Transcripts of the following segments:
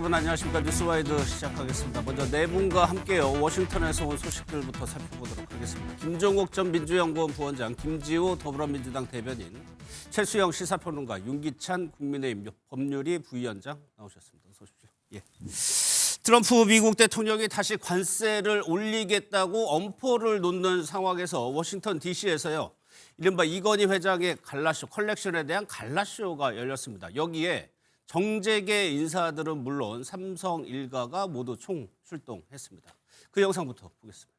여러분 안녕하십니까. 뉴스와이드 시작하겠습니다. 먼저 네 분과 함께요. 워싱턴에서 온 소식들부터 살펴보도록 하겠습니다. 김종욱 전 민주연구원 부원장, 김지호 더불어민주당 대변인, 최수영 시사평론가, 윤기찬 국민의힘 법률위 부위원장 나오셨습니다. 어서 오십시오. 예. 트럼프 미국 대통령이 다시 관세를 올리겠다고 엄포를 놓는 상황에서 워싱턴 DC에서요. 이른바 이건희 회장의 갈라쇼, 컬렉션에 대한 갈라쇼가 열렸습니다. 여기에 정재계 인사들은 물론 삼성 일가가 모두 총출동했습니다. 그 영상부터 보겠습니다.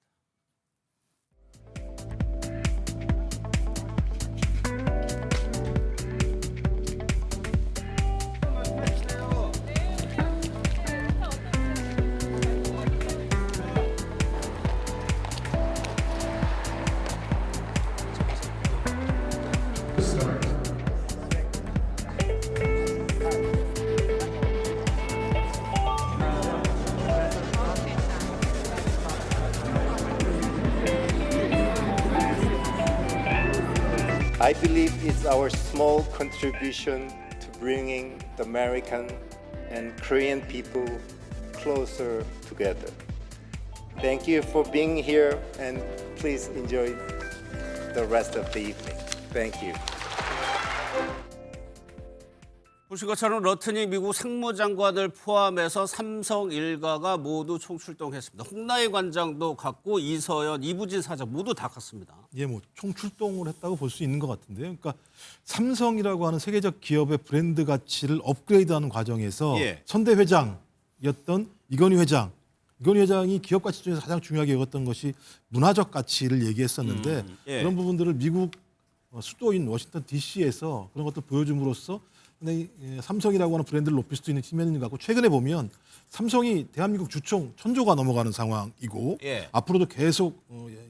I believe it's our small contribution to bringing the American and Korean people closer together. Thank you for being here and please enjoy the rest of the evening. Thank you. 보신 것처럼 러튼이 미국 상무장관을 포함해서 삼성 일가가 모두 총출동했습니다. 홍나희 관장도 갔고 이서연, 이부진 사장 모두 다 갔습니다. 예, 뭐 총출동을 했다고 볼 수 있는 것 같은데요. 그러니까 삼성이라고 하는 세계적 기업의 브랜드 가치를 업그레이드하는 과정에서 예. 선대 회장이었던 이건희 회장이 기업 가치 중에서 가장 중요하게 여겼던 것이 문화적 가치를 얘기했었는데 예. 그런 부분들을 미국 수도인 워싱턴 DC에서 그런 것도 보여줌으로써 근데 삼성이라고 하는 브랜드를 높일 수 있는 측면이 있는 것 같고 최근에 보면 삼성이 대한민국 주총 1,000조가 넘어가는 상황이고 예. 앞으로도 계속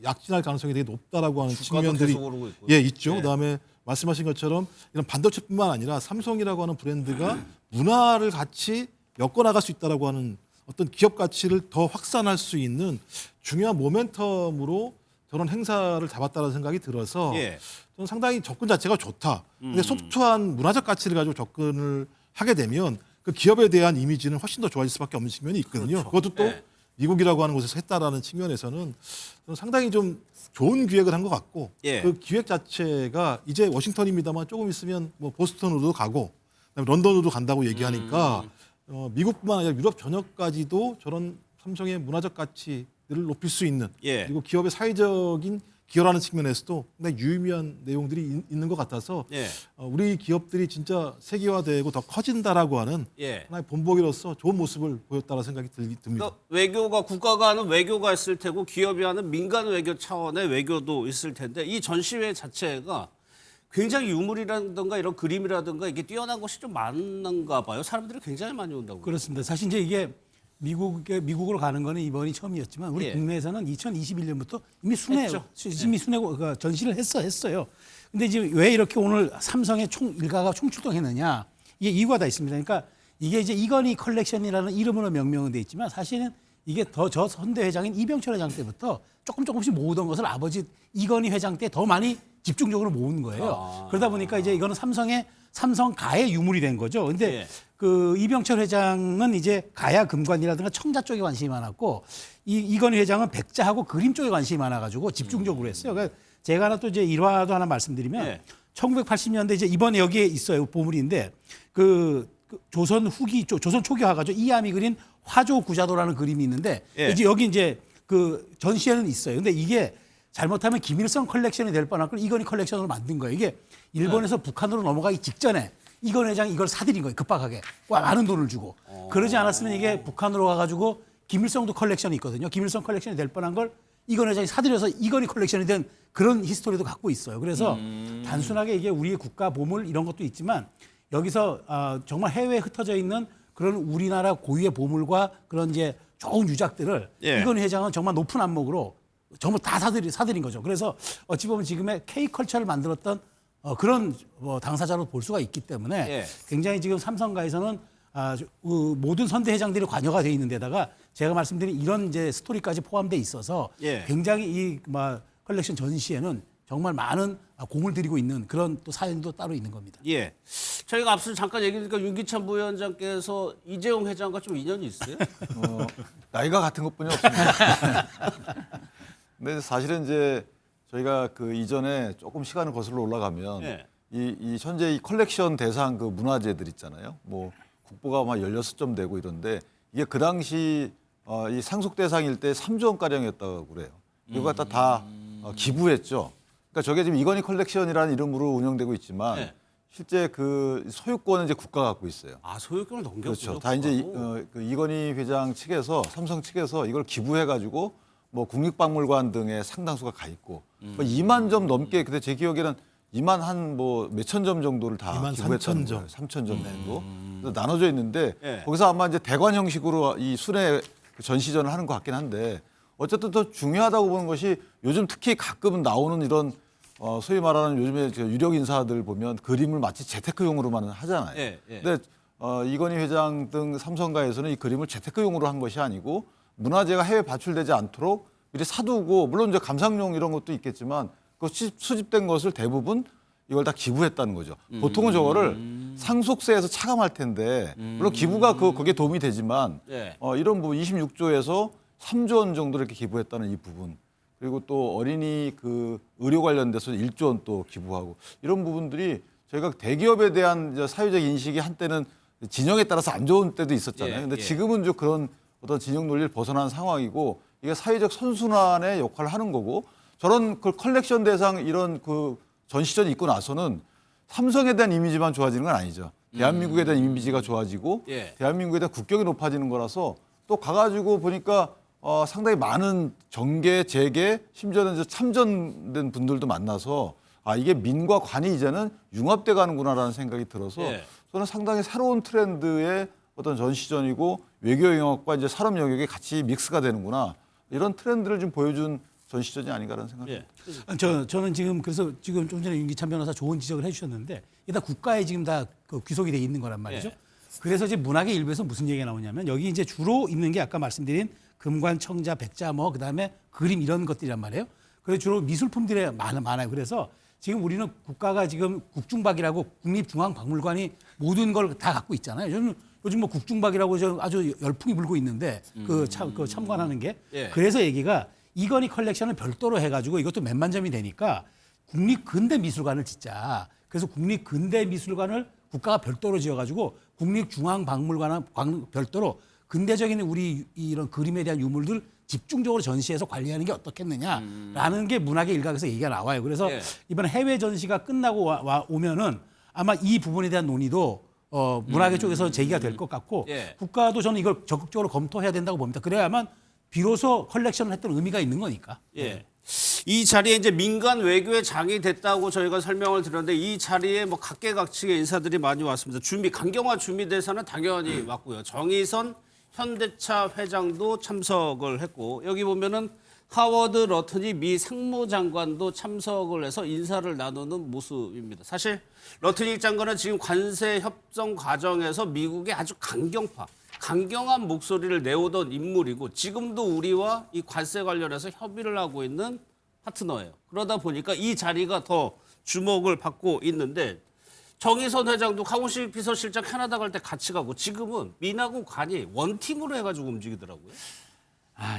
약진할 가능성이 되게 높다라고 하는 주가도 측면들이 계속 오르고 있고요. 예, 있죠. 예. 그다음에 말씀하신 것처럼 이런 반도체뿐만 아니라 삼성이라고 하는 브랜드가 문화를 같이 엮어 나갈 수 있다라고 하는 어떤 기업 가치를 더 확산할 수 있는 중요한 모멘텀으로 저런 행사를 잡았다는 생각이 들어서 예. 저는 상당히 접근 자체가 좋다. 근데 소프트한 문화적 가치를 가지고 접근을 하게 되면 그 기업에 대한 이미지는 훨씬 더 좋아질 수밖에 없는 측면이 있거든요. 그렇죠. 그것도 또 네. 미국이라고 하는 곳에서 했다라는 측면에서는 저는 상당히 좀 좋은 기획을 한 것 같고 예. 그 기획 자체가 이제 워싱턴입니다만 조금 있으면 뭐 보스턴으로도 가고 그다음에 런던으로도 간다고 얘기하니까 미국뿐만 아니라 유럽 전역까지도 저런 삼성의 문화적 가치를 높일 수 있는 예. 그리고 기업의 사회적인 기여라는 측면에서도 상당히 유의미한 내용들이 있는 것 같아서 예. 우리 기업들이 진짜 세계화되고 더 커진다라고 하는 예. 하나의 본보기로서 좋은 모습을 보였다는 생각이 듭니다. 그러니까 외교가 국가가 하는 외교가 있을 테고 기업이 하는 민간 외교 차원의 외교도 있을 텐데 이 전시회 자체가 굉장히 유물이라든가 이런 그림이라든가 이게 뛰어난 것이 좀 많은가 봐요. 사람들이 굉장히 많이 온다고. 그렇습니다. 사실 이제 이게 미국으로 가는 거는 이번이 처음이었지만 우리 예. 국내에서는 2021년부터 이미 했죠. 순회고 전시를 했어요. 근데 이제 왜 이렇게 오늘 삼성의 일가가 총출동했느냐? 이게 이유가 다 있습니다. 그러니까 이게 이제 이건희 컬렉션이라는 이름으로 명명은 돼 있지만 사실은 이게 저 선대 회장인 이병철 회장 때부터 조금씩 모으던 것을 아버지 이건희 회장 때 더 많이 집중적으로 모은 거예요. 그러다 보니까 이제 이거는 삼성가의 유물이 된 거죠. 근데 예. 그 이병철 회장은 이제 가야 금관이라든가 청자 쪽에 관심이 많았고 이건희 회장은 백자하고 그림 쪽에 관심이 많아가지고 집중적으로 했어요. 그러니까 제가 하나 또 이제 일화도 하나 말씀드리면 예. 1980년대 이제 이번에 여기에 있어요. 보물인데 그 조선 초기 화가죠. 이암이 그린 화조 구자도라는 그림이 있는데 예. 이제 여기 이제 그 전시회는 있어요. 근데 이게 잘못하면 김일성 컬렉션이 될 뻔한 걸 이건희 컬렉션으로 만든 거예요. 이게 일본에서 북한으로 넘어가기 직전에 이건희 회장이 이걸 사들인 거예요. 급박하게. 와, 많은 돈을 주고. 그러지 않았으면 이게 북한으로 가가지고 김일성도 컬렉션이 있거든요. 김일성 컬렉션이 될 뻔한 걸 이건희 회장이 사들여서 이건희 컬렉션이 된 그런 히스토리도 갖고 있어요. 그래서 단순하게 이게 우리의 국가 보물 이런 것도 있지만 여기서 정말 해외에 흩어져 있는 그런 우리나라 고유의 보물과 그런 이제 좋은 유작들을 예. 이건희 회장은 정말 높은 안목으로 전부 다 사들인 거죠. 그래서 어찌 보면 지금의 K컬처를 만들었던 그런 당사자로 볼 수가 있기 때문에 예. 굉장히 지금 삼성가에서는 모든 선대 회장들이 관여가 돼 있는 데다가 제가 말씀드린 이런 이제 스토리까지 포함돼 있어서 예. 굉장히 이 컬렉션 전시회는 정말 많은 공을 들이고 있는 그런 또 사연도 따로 있는 겁니다. 예. 저희가 앞서 잠깐 얘기하니까 윤기찬 부위원장께서 이재용 회장과 좀 인연이 있어요? 나이가 같은 것뿐이 없습니다. 근데 사실은 이제 저희가 그 이전에 조금 시간을 거슬러 올라가면 네. 이 현재 이 컬렉션 대상 그 문화재들 있잖아요. 뭐 국보가 막 16점 되고 이런데 이게 그 당시 이 상속 대상일 때 3조 원가량이었다고 그래요. 이거 갖다 다 기부했죠. 그러니까 저게 지금 이건희 컬렉션이라는 이름으로 운영되고 있지만 네. 실제 그 소유권은 이제 국가가 갖고 있어요. 아, 소유권을 넘겼군요. 그렇죠. 다 이제 그 이건희 회장 측에서 삼성 측에서 이걸 기부해가지고 뭐 국립박물관 등에 상당수가 가 있고 뭐 2만 점 넘게 그때 제 기억에는 2만 한 뭐 몇천 점 정도를 다 2만 기부했다는 3천 점. 거예요. 3천 점 정도 그래서 나눠져 있는데 예. 거기서 아마 이제 대관 형식으로 이 순회 전시전을 하는 것 같긴 한데 어쨌든 더 중요하다고 보는 것이 요즘 특히 가끔 나오는 이런 소위 말하는 요즘에 저 유력 인사들 보면 그림을 마치 재테크용으로만 하잖아요. 예, 예. 근데 이건희 회장 등 삼성가에서는 이 그림을 재테크용으로 한 것이 아니고 문화재가 해외 발출되지 않도록 미리 사두고 물론 이제 감상용 이런 것도 있겠지만 그 수집된 것을 대부분 이걸 다 기부했다는 거죠. 보통은 저거를 상속세에서 차감할 텐데 물론 기부가 거기에 도움이 되지만 예. 이런 부분 26조에서 3조 원 정도 이렇게 기부했다는 이 부분 그리고 또 어린이 그 의료 관련돼서 1조 원 또 기부하고 이런 부분들이 저희가 대기업에 대한 이제 사회적 인식이 한때는 진영에 따라서 안 좋은 때도 있었잖아요. 예, 근데 예. 지금은 좀 그런 어떤 진영 논리를 벗어난 상황이고 이게 사회적 선순환의 역할을 하는 거고 저런 그 컬렉션 대상 이런 그 전시전이 있고 나서는 삼성에 대한 이미지만 좋아지는 건 아니죠. 대한민국에 대한 이미지가 좋아지고 예. 대한민국에 대한 국격이 높아지는 거라서 또 가가지고 보니까 상당히 많은 정계, 재계, 심지어는 이제 참전된 분들도 만나서 이게 민과 관이 이제는 융합돼 가는구나라는 생각이 들어서 예. 저는 상당히 새로운 트렌드의 어떤 전시전이고 외교 영역과 이제 산업 영역이 같이 믹스가 되는구나 이런 트렌드를 좀 보여준 전시전이 아닌가라는 생각입니다. 예. 저는 지금 그래서 지금 좀 전에 윤기찬 변호사 좋은 지적을 해주셨는데 이게 다 국가에 지금 다 그 귀속이 돼 있는 거란 말이죠. 예. 그래서 이제 문학의 일부에서 무슨 얘기가 나오냐면 여기 이제 주로 있는 게 아까 말씀드린 금관, 청자, 백자 뭐 그다음에 그림 이런 것들이란 말이에요. 그래서 주로 미술품들이 많아요. 그래서 지금 우리는 국가가 지금 국중박이라고 국립중앙박물관이 모든 걸 다 갖고 있잖아요. 요즘 뭐 국중박이라고 아주 열풍이 불고 있는데 그 참관하는 게 예. 그래서 얘기가 이건희 컬렉션을 별도로 해가지고 이것도 몇만 점이 되니까 국립근대미술관을 짓자. 그래서 국립근대미술관을 국가가 별도로 지어가지고 국립중앙박물관은 별도로 근대적인 우리 이런 그림에 대한 유물들 집중적으로 전시해서 관리하는 게 어떻겠느냐라는 게 문학의 일각에서 얘기가 나와요. 그래서 예. 이번 해외 전시가 끝나고 오면은 아마 이 부분에 대한 논의도 문학의 쪽에서 제기가 될 것 같고 예. 국가도 저는 이걸 적극적으로 검토해야 된다고 봅니다. 그래야만 비로소 컬렉션을 했던 의미가 있는 거니까. 예. 이 자리에 이제 민간 외교의 장이 됐다고 저희가 설명을 드렸는데 이 자리에 뭐 각계각층의 인사들이 많이 왔습니다. 강경화 주미대사는 당연히 왔고요. 정의선 현대차 회장도 참석을 했고 여기 보면은 하워드 러튼이 미 상무장관도 참석을 해서 인사를 나누는 모습입니다. 사실 러튼일 장관은 지금 관세 협정 과정에서 미국의 아주 강경한 목소리를 내오던 인물이고 지금도 우리와 이 관세 관련해서 협의를 하고 있는 파트너예요. 그러다 보니까 이 자리가 더 주목을 받고 있는데 정의선 회장도 강훈식 비서실장 캐나다 갈 때 같이 가고 지금은 민하고 관이 원팀으로 해가지고 움직이더라고요.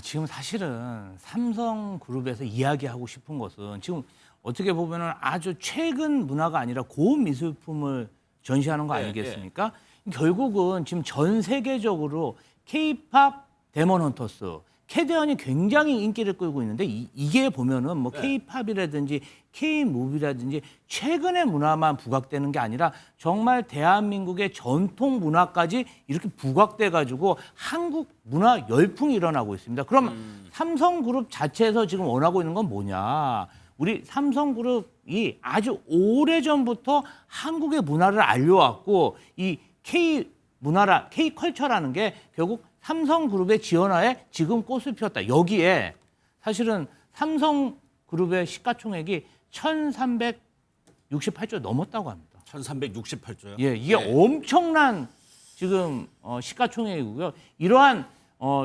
지금 사실은 삼성그룹에서 이야기하고 싶은 것은 지금 어떻게 보면은 아주 최근 문화가 아니라 고급 미술품을 전시하는 거 예, 아니겠습니까? 결국은 지금 전 세계적으로 K-팝 데몬 헌터스, 캐대언이 굉장히 인기를 끌고 있는데 이게 보면은 뭐 K-팝이라든지 K-무비라든지 최근의 문화만 부각되는 게 아니라 정말 대한민국의 전통 문화까지 이렇게 부각돼 가지고 한국 문화 열풍이 일어나고 있습니다. 그럼 삼성그룹 자체에서 지금 원하고 있는 건 뭐냐? 우리 삼성그룹이 아주 오래전부터 한국의 문화를 알려왔고 이 K컬처라는 게 결국 삼성그룹의 지원하에 지금 꽃을 피웠다. 여기에 사실은 삼성그룹의 시가총액이 1,368조 넘었다고 합니다. 1368조요. 예, 이게 엄청난 지금 시가총액이고요. 이러한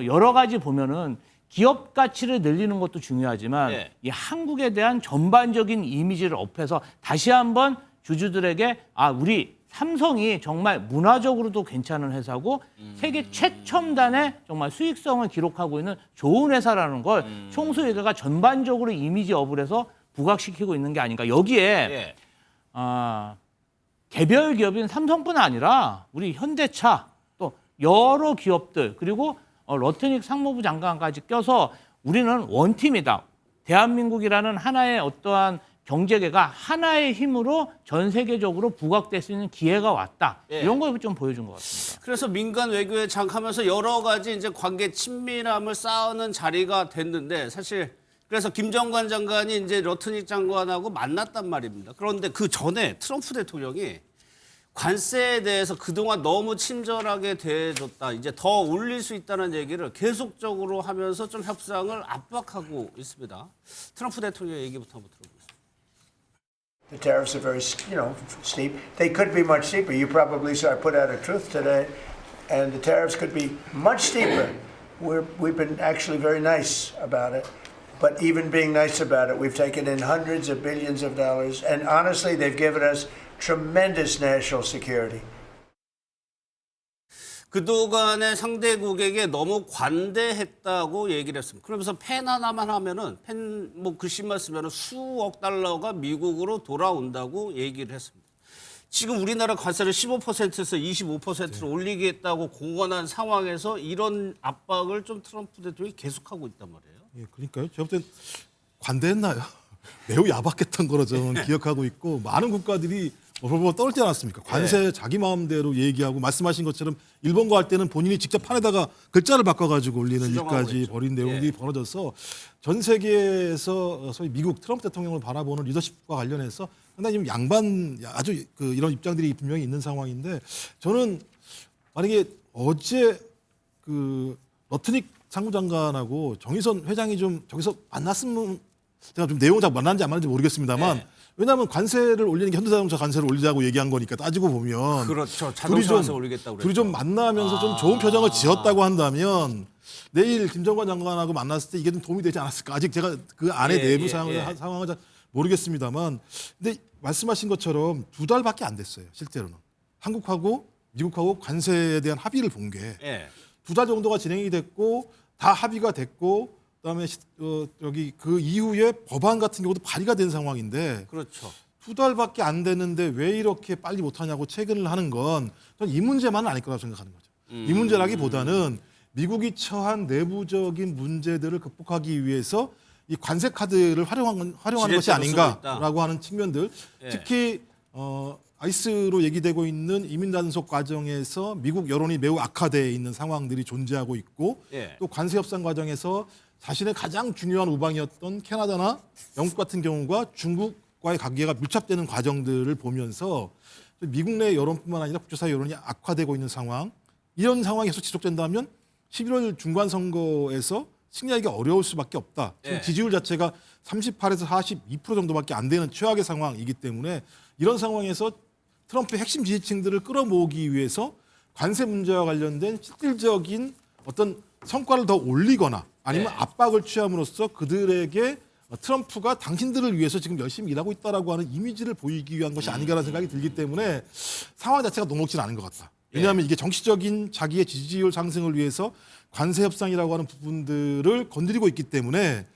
여러 가지 보면은 기업 가치를 늘리는 것도 중요하지만 예. 이 한국에 대한 전반적인 이미지를 업해서 다시 한번 주주들에게 우리 삼성이 정말 문화적으로도 괜찮은 회사고 세계 최첨단의 정말 수익성을 기록하고 있는 좋은 회사라는 걸 총수회계가 전반적으로 이미지 업을 해서 부각시키고 있는 게 아닌가. 여기에 예. 개별 기업인 삼성뿐 아니라 우리 현대차 또 여러 기업들 그리고 러트닉 상무부 장관까지 껴서 우리는 원팀이다. 대한민국이라는 하나의 어떠한 경제계가 하나의 힘으로 전 세계적으로 부각될 수 있는 기회가 왔다. 예. 이런 걸 좀 보여준 것 같습니다. 그래서 민간 외교에 장하면서 여러 가지 이제 관계 친밀함을 쌓는 자리가 됐는데 사실 그래서 김정관 장관이 이제 러트닉 장관하고 만났단 말입니다. 그런데 그 전에 트럼프 대통령이 관세에 대해서 그동안 너무 친절하게 대해줬다. 이제 더 올릴 수 있다는 얘기를 계속적으로 하면서 좀 협상을 압박하고 있습니다. 트럼프 대통령 얘기부터 한번 들어보겠습니다. The tariffs are very, steep. They could be much steeper. You probably saw I put out a truth today, and the tariffs could be much steeper. We've been actually very nice about it. But even being nice about it, we've taken in hundreds of billions of dollars, and honestly, they've given us tremendous national security. 그동안의 상대국에게 너무 관대했다고 얘기를 했습니다. 그러면서 펜 하나만 하면은 뭐 글씨만 쓰면은 수억 달러가 미국으로 돌아온다고 얘기를 했습니다. 지금 우리나라 관세를 15%에서 25%로 올리겠다고 공언한 상황에서 이런 압박을 좀 트럼프 대통령이 계속하고 있단 말이에요. 예, 그러니까요. 제가 볼 땐 관대했나요? 매우 야박했던 거로 저는 기억하고 있고 많은 국가들이 벌벌 떨지 않았습니까? 관세 자기 마음대로 얘기하고 말씀하신 것처럼 일본과 할 때는 본인이 직접 판에다가 글자를 바꿔가지고 올리는 수정하고 일까지 있죠. 벌인 내용이 벌어져서 전 세계에서 소위 미국 트럼프 대통령을 바라보는 리더십과 관련해서 상당히 좀 양반 아주 이런 입장들이 분명히 있는 상황인데 저는 만약에 어제 러트닉 상무장관하고 정의선 회장이 좀 저기서 만났으면 제가 좀 내용 잘 만났는지 안 만났는지 모르겠습니다만 네. 왜냐하면 관세를 올리는 게 현대자동차 관세를 올리자고 얘기한 거니까 따지고 보면 그렇죠. 둘이 자동차 관세 좀 올리겠다고 둘이 좀 만나면서 좀 좋은 표정을 지었다고 한다면 내일 김정관 장관하고 만났을 때 이게 좀 도움이 되지 않았을까? 아직 제가 그 안에 내부 상황을 잘 모르겠습니다만 근데 말씀하신 것처럼 2달밖에 안 됐어요. 실제로는 한국하고 미국하고 관세에 대한 합의를 본 게 예. 2달 정도가 진행이 됐고 다 합의가 됐고 그다음에 여기 그 이후에 법안 같은 경우도 발의가 된 상황인데 그렇죠. 2달밖에 안 됐는데 왜 이렇게 빨리 못하냐고 체근을 하는 건 저는 이 문제만은 아닐 거라고 생각하는 거죠. 이 문제라기보다는 미국이 처한 내부적인 문제들을 극복하기 위해서 이 관세 카드를 활용하는 것이 지렛대로 쓰고 아닌가라고 하는 측면들, 예. 특히 아이스로 얘기되고 있는 이민 단속 과정에서 미국 여론이 매우 악화되어 있는 상황들이 존재하고 있고 예. 또 관세 협상 과정에서 자신의 가장 중요한 우방이었던 캐나다나 영국 같은 경우가 중국과의 관계가 밀착되는 과정들을 보면서 미국 내 여론뿐만 아니라 국제사회 여론이 악화되고 있는 상황, 이런 상황이 계속 지속된다면 11월 중간 선거에서 승리하기가 어려울 수밖에 없다. 지금 예. 지지율 자체가 38에서 42% 정도밖에 안 되는 최악의 상황이기 때문에 이런 상황에서 트럼프의 핵심 지지층들을 끌어모으기 위해서 관세 문제와 관련된 실질적인 어떤 성과를 더 올리거나 아니면 네. 압박을 취함으로써 그들에게 트럼프가 당신들을 위해서 지금 열심히 일하고 있다라고 하는 이미지를 보이기 위한 것이 아닌가라는 생각이 들기 때문에 상황 자체가 녹록지는 않은 것 같다. 왜냐하면 이게 정치적인 자기의 지지율 상승을 위해서 관세 협상이라고 하는 부분들을 건드리고 있기 때문에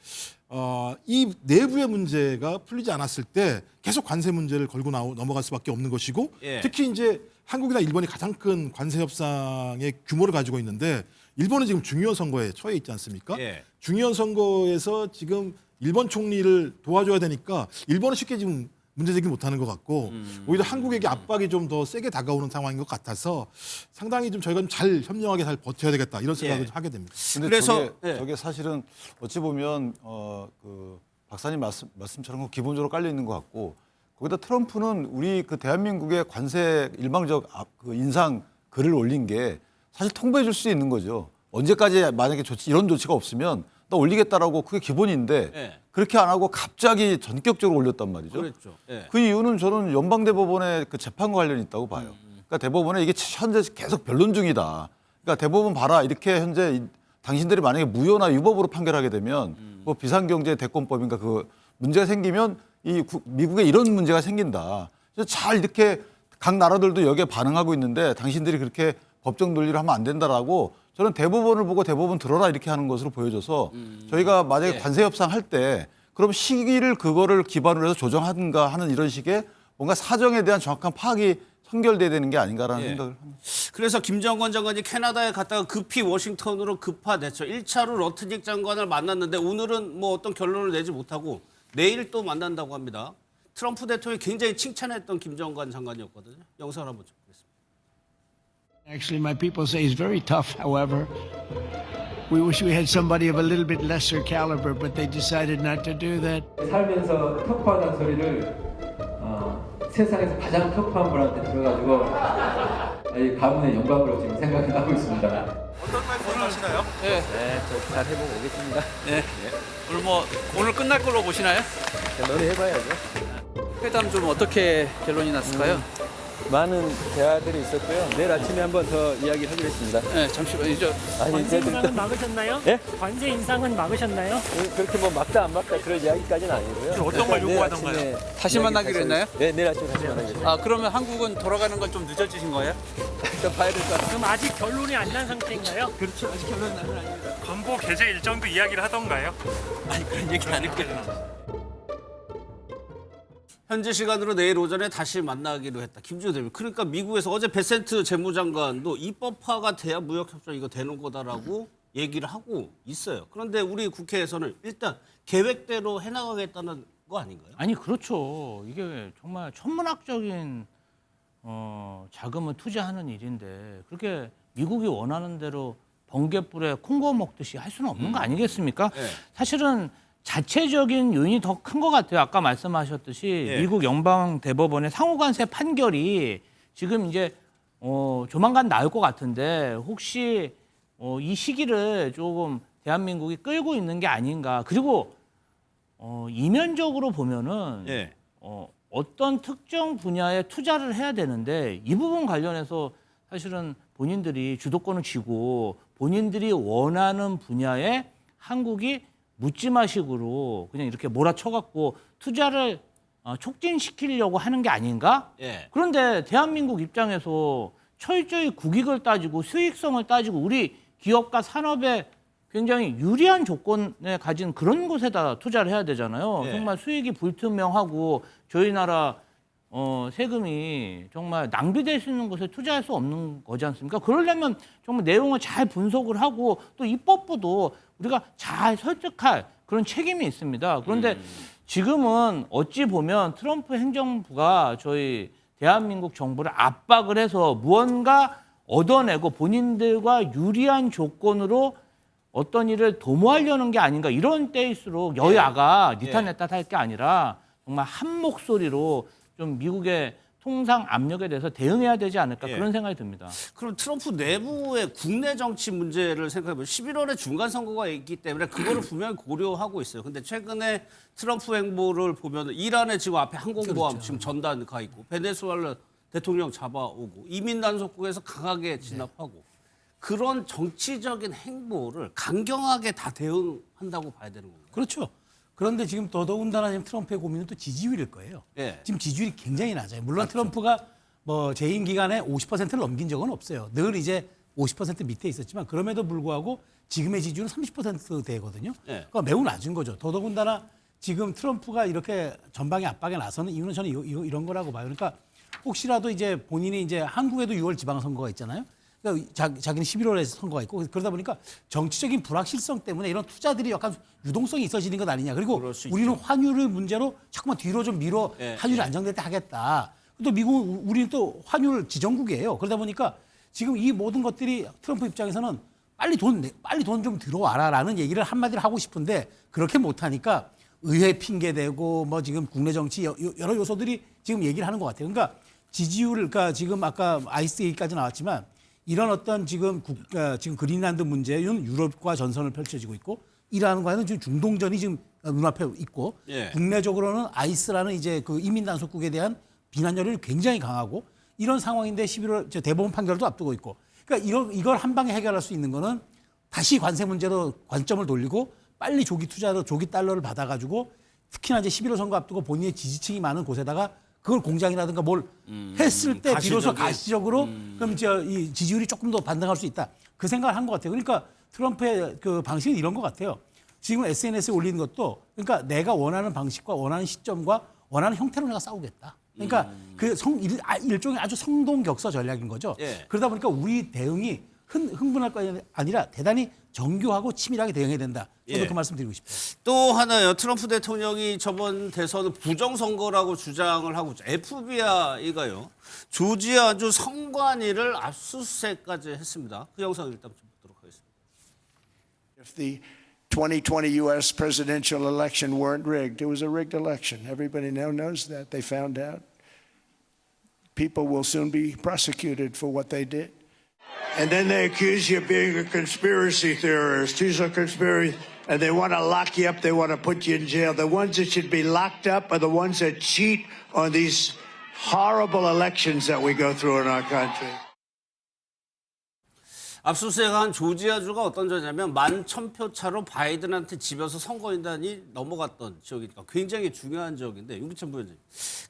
이 내부의 문제가 풀리지 않았을 때 계속 관세 문제를 걸고 넘어갈 수밖에 없는 것이고 예. 특히 이제 한국이나 일본이 가장 큰 관세 협상의 규모를 가지고 있는데 일본은 지금 중의원 선거에 처해 있지 않습니까? 예. 중의원 선거에서 지금 일본 총리를 도와줘야 되니까 일본은 쉽게 지금 문제 제기 못하는 것 같고 오히려 한국에게 압박이 좀 더 세게 다가오는 상황인 것 같아서 상당히 좀 저희가 좀 잘 현명하게 잘 버텨야 되겠다 이런 생각을 예. 하게 됩니다. 근데 그래서, 저게 사실은 어찌 보면 그 박사님 말씀처럼 그 기본적으로 깔려 있는 것 같고 거기다 트럼프는 우리 그 대한민국의 관세 일방적 그 인상 글을 올린 게 사실 통보해 줄 수 있는 거죠. 언제까지 만약에 이런 조치가 없으면 나 올리겠다라고 그게 기본인데 예. 그렇게 안 하고 갑자기 전격적으로 올렸단 말이죠. 그랬죠. 예. 그 이유는 저는 연방대법원의 그 재판과 관련이 있다고 봐요. 그러니까 대법원에 이게 현재 계속 변론 중이다. 그러니까 대법원 봐라 이렇게 현재 당신들이 만약에 무효나 위법으로 판결하게 되면 뭐 비상경제 대권법인가 그 문제가 생기면 미국에 이런 문제가 생긴다. 그래서 잘 이렇게 각 나라들도 여기에 반응하고 있는데 당신들이 그렇게 법적 논리를 하면 안 된다라고 저는 대법원을 보고 대법원 들어라 이렇게 하는 것으로 보여져서 저희가 만약에 관세 협상할 때 그럼 시기를 그거를 기반으로 해서 조정하든가 하는 이런 식의 뭔가 사정에 대한 정확한 파악이 선결돼야 되는 게 아닌가라는 예. 생각을 합니다. 그래서 김정건 장관이 캐나다에 갔다가 급히 워싱턴으로 급파됐죠. 1차로 러트닉 장관을 만났는데 오늘은 뭐 어떤 결론을 내지 못하고 내일 또 만난다고 합니다. 트럼프 대통령이 굉장히 칭찬했던 김정관 장관이었거든요. 영상을 한번 보겠습니다. Actually, my people say he's very tough, however. We wish we had somebody of a little bit lesser caliber, but they decided not to do that. 살면서 터프하다는 소리를 세상에서 가장 터프한 분한테 들어가지고 이 가문의 영광으로 지금 생각을 하고 있습니다. 어떤 말씀 하시나요? 네, 저 잘 해보고 오겠습니다. 네. 오늘 끝날 걸로 보시나요? 논의해봐야죠. 회담 좀 어떻게 결론이 났을까요? 많은 대화들이 있었고요. 내일 아침에 한번 더 이야기를 하기로 했습니다. 네, 잠시만요. 관세 인상은 막으셨나요? 예? 관세 인상은 막으셨나요? 그렇게 뭐 막다 안 막다 그런 이야기까지는 아니고요. 어떤 걸 요구하던가요? 다시 만나기로 했나요? 네, 내일 아침에 다시 만나겠습니다. 아, 그러면 한국은 돌아가는 건 좀 늦어지신 거예요? 좀 봐야 될 것 같아요. 그럼 아직 결론이 안 난 상태인가요? 그렇죠. 아직 결론은 아닙니다. 건보 개최 일정도 이야기를 하던가요? 아니, 그런 얘기 안 할게요. 현지 시간으로 내일 오전에 다시 만나기로 했다. 김주호 대표. 그러니까 미국에서 어제 베센트 재무장관도 입법화가 돼야 무역협정 이거 되는 거다라고 얘기를 하고 있어요. 그런데 우리 국회에서는 일단 계획대로 해나가겠다는 거 아닌가요? 아니 그렇죠. 이게 정말 천문학적인 자금을 투자하는 일인데 그렇게 미국이 원하는 대로 번갯불에 콩고 먹듯이 할 수는 없는 거 아니겠습니까? 네. 사실은 자체적인 요인이 더 큰 것 같아요. 아까 말씀하셨듯이 예. 미국 연방 대법원의 상호관세 판결이 지금 이제 조만간 나올 것 같은데 혹시 이 시기를 조금 대한민국이 끌고 있는 게 아닌가. 그리고 이면적으로 보면은 예. 어떤 특정 분야에 투자를 해야 되는데 이 부분 관련해서 사실은 본인들이 주도권을 쥐고 본인들이 원하는 분야에 한국이 묻지마식으로 그냥 이렇게 몰아쳐갖고 투자를 촉진시키려고 하는 게 아닌가? 예. 그런데 대한민국 입장에서 철저히 국익을 따지고 수익성을 따지고 우리 기업과 산업에 굉장히 유리한 조건에 가진 그런 곳에다 투자를 해야 되잖아요. 예. 정말 수익이 불투명하고 저희 나라 세금이 정말 낭비될 수 있는 곳에 투자할 수 없는 거지 않습니까? 그러려면 정말 내용을 잘 분석을 하고 또 입법부도 우리가 잘 설득할 그런 책임이 있습니다. 그런데 지금은 어찌 보면 트럼프 행정부가 저희 대한민국 정부를 압박을 해서 무언가 얻어내고 본인들과 유리한 조건으로 어떤 일을 도모하려는 게 아닌가 이런 때일수록 여야가 니탄내탓 할 게 아니라 정말 한 목소리로 좀 미국의 통상 압력에 대해서 대응해야 되지 않을까 그런 생각이 듭니다. 그럼 트럼프 내부의 국내 정치 문제를 생각해보면 11월에 중간 선거가 있기 때문에 그거를 분명히 고려하고 있어요. 근데 최근에 트럼프 행보를 보면 이란에 지금 앞에 항공모함 지금 전단 가 있고 베네수엘라 대통령 잡아오고 이민 단속국에서 강하게 진압하고 그런 정치적인 행보를 강경하게 다 대응한다고 봐야 되는 건가요? 그렇죠. 그런데 지금 더더군다나 지금 트럼프의 고민은 또 지지율일 거예요. 예. 지금 지지율이 굉장히 낮아요. 물론 트럼프가 뭐 재임 기간에 50%를 넘긴 적은 없어요. 늘 이제 50% 밑에 있었지만 그럼에도 불구하고 지금의 지지율은 30%대거든요. 예. 그러니까 매우 낮은 거죠. 더더군다나 지금 트럼프가 이렇게 전방의 압박에 나서는 이유는 저는 이런 거라고 봐요. 그러니까 혹시라도 이제 본인이 이제 한국에도 6월 지방선거가 있잖아요. 그러니까 자기는 11월에 선거가 있고 그러다 보니까 정치적인 불확실성 때문에 이런 투자들이 약간 유동성이 있어지는 것 아니냐. 그리고 그럴 수 우리는 환율을 문제로 자꾸만 뒤로 좀 밀어 예, 환율이 안정될 때 하겠다. 또 우리는 또 환율 지정국이에요. 그러다 보니까 지금 이 모든 것들이 트럼프 입장에서는 빨리 돈 좀 들어와라라는 얘기를 한마디를 하고 싶은데 그렇게 못하니까 의회 핑계대고 뭐 지금 국내 정치 여러 요소들이 지금 얘기를 하는 것 같아요. 그러니까 지지율, 그러니까 지금 아까 아이스 얘기까지 나왔지만 이런 어떤 지금 지금 그린란드 문제는 유럽과 전선을 펼쳐지고 있고 이란과는 지금 중동전이 지금 눈앞에 있고 예. 국내적으로는 아이스라는 이제 그 이민 단속국에 대한 비난 여론이 굉장히 강하고 이런 상황인데 11월 대법원 판결도 앞두고 있고 그러니까 이걸 한 방에 해결할 수 있는 거는 다시 관세 문제로 관점을 돌리고 빨리 조기 투자로 조기 달러를 받아가지고 특히나 이제 11월 선거 앞두고 본인의 지지층이 많은 곳에다가 그걸 공장이라든가 뭘 했을 때 비로소 가시적으로 그럼 이 지지율이 조금 더 반등할 수 있다. 그 생각을 한 것 같아요. 그러니까 트럼프의 그 방식은 이런 것 같아요. 지금 SNS에 올리는 것도 그러니까 내가 원하는 방식과 원하는 시점과 원하는 형태로 내가 싸우겠다. 그러니까 일종의 아주 성동격서 전략인 거죠. 예. 그러다 보니까 우리 대응이 흥분할 거 아니라 대단히 정교하고 치밀하게 대응해야 된다. 저도 예. 그 말씀 드리고 싶어요. 또 하나요. 트럼프 대통령이 저번 대선은 부정선거라고 주장을 하고 있죠. FBI가요. 조지아주 선관위를 압수수색까지 했습니다. 그 영상 일단 좀 보도록 하겠습니다. If the 2020 U.S. presidential election weren't rigged, it was a rigged election. Everybody now knows that. They found out. People will soon be prosecuted for what they did. And then they accuse you of being a conspiracy theorist. These are conspiracy, and they want to lock you up. They want to put you in jail. The ones that should be locked up are the ones that cheat on these horrible elections that we go through in our country. 압수수색한 조지아주가 어떤 지역이냐면 11,000표 차로 바이든한테 집에서 선거인단이 넘어갔던 지역이니까 굉장히 중요한 지역인데 윤기찬 부위원장님.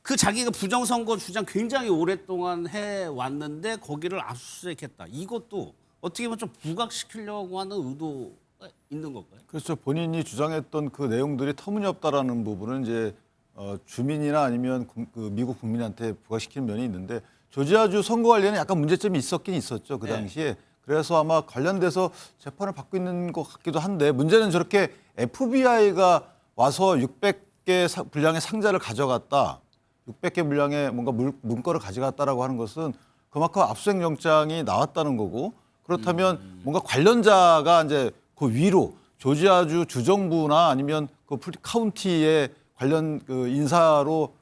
그 자기가 부정선거 주장 굉장히 오랫동안 해왔는데 거기를 압수수색했다. 이것도 어떻게 보면 좀 부각시키려고 하는 의도가 있는 건가요? 그렇죠. 본인이 주장했던 그 내용들이 터무니없다라는 부분은 이제 주민이나 아니면 그 미국 국민한테 부각시키는 면이 있는데 조지아주 선거 관련에 약간 문제점이 있었긴 있었죠. 그 당시에. 그래서 아마 관련돼서 재판을 받고 있는 것 같기도 한데 문제는 저렇게 FBI가 와서 600개 분량의 상자를 가져갔다. 600개 분량의 뭔가 문건을 가져갔다라고 하는 것은 그만큼 압수수색 영장이 나왔다는 거고 그렇다면 뭔가 관련자가 이제 그 위로 조지아주 주정부나 아니면 그 카운티의 관련 그 인사로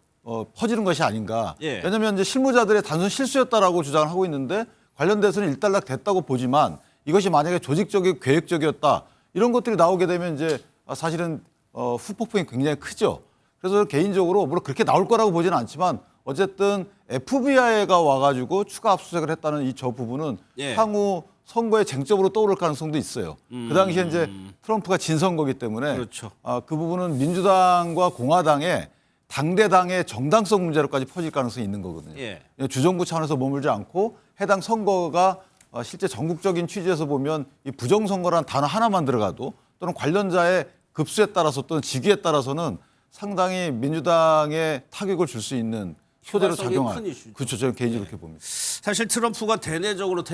퍼지는 것이 아닌가. 예. 왜냐하면 이제 실무자들의 단순 실수였다라고 주장을 하고 있는데 관련돼서는 일단락 됐다고 보지만 이것이 만약에 조직적이고 계획적이었다 이런 것들이 나오게 되면 이제 사실은 후폭풍이 굉장히 크죠. 그래서 개인적으로 물론 그렇게 나올 거라고 보지는 않지만 어쨌든 FBI가 와가지고 추가 압수수색을 했다는 저 부분은 예. 향후 선거의 쟁점으로 떠오를 가능성도 있어요. 그 당시에 이제 트럼프가 진 선거기 때문에 그렇죠. 그 부분은 민주당과 공화당의 당대당의 정당성 문제로까지 퍼질 가능성이 있는 거거든요. 예. 주정부 차원에서 머물지 않고 해당 선거가 실제 전국적인 취지에서 보면 이 부정선거라는 단어 하나만 들어가도 또는 관련자의 급수에 따라서 또는 직위에 따라서는 상당히 민주당에 타격을 줄 수 있는 소재로 휘발성이 작용할. 큰 이슈죠. 그렇죠. 저는 개인적으로 그렇게 봅니다. 사실 트럼프가 대외적으로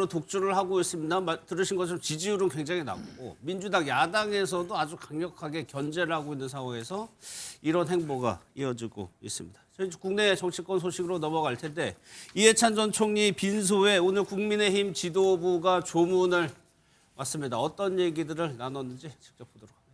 독주를 하고 있습니다. 들으신 것처럼 지지율은 굉장히 낮고 민주당 야당에서도 아주 강력하게 견제를 하고 있는 상황에서 이런 행보가 이어지고 있습니다. 저희 국내 정치권 소식으로 넘어갈 텐데 이해찬 전 총리 빈소에 오늘 국민의힘 지도부가 조문을 왔습니다. 어떤 얘기들을 나눴는지 직접 보도록 하겠습니다.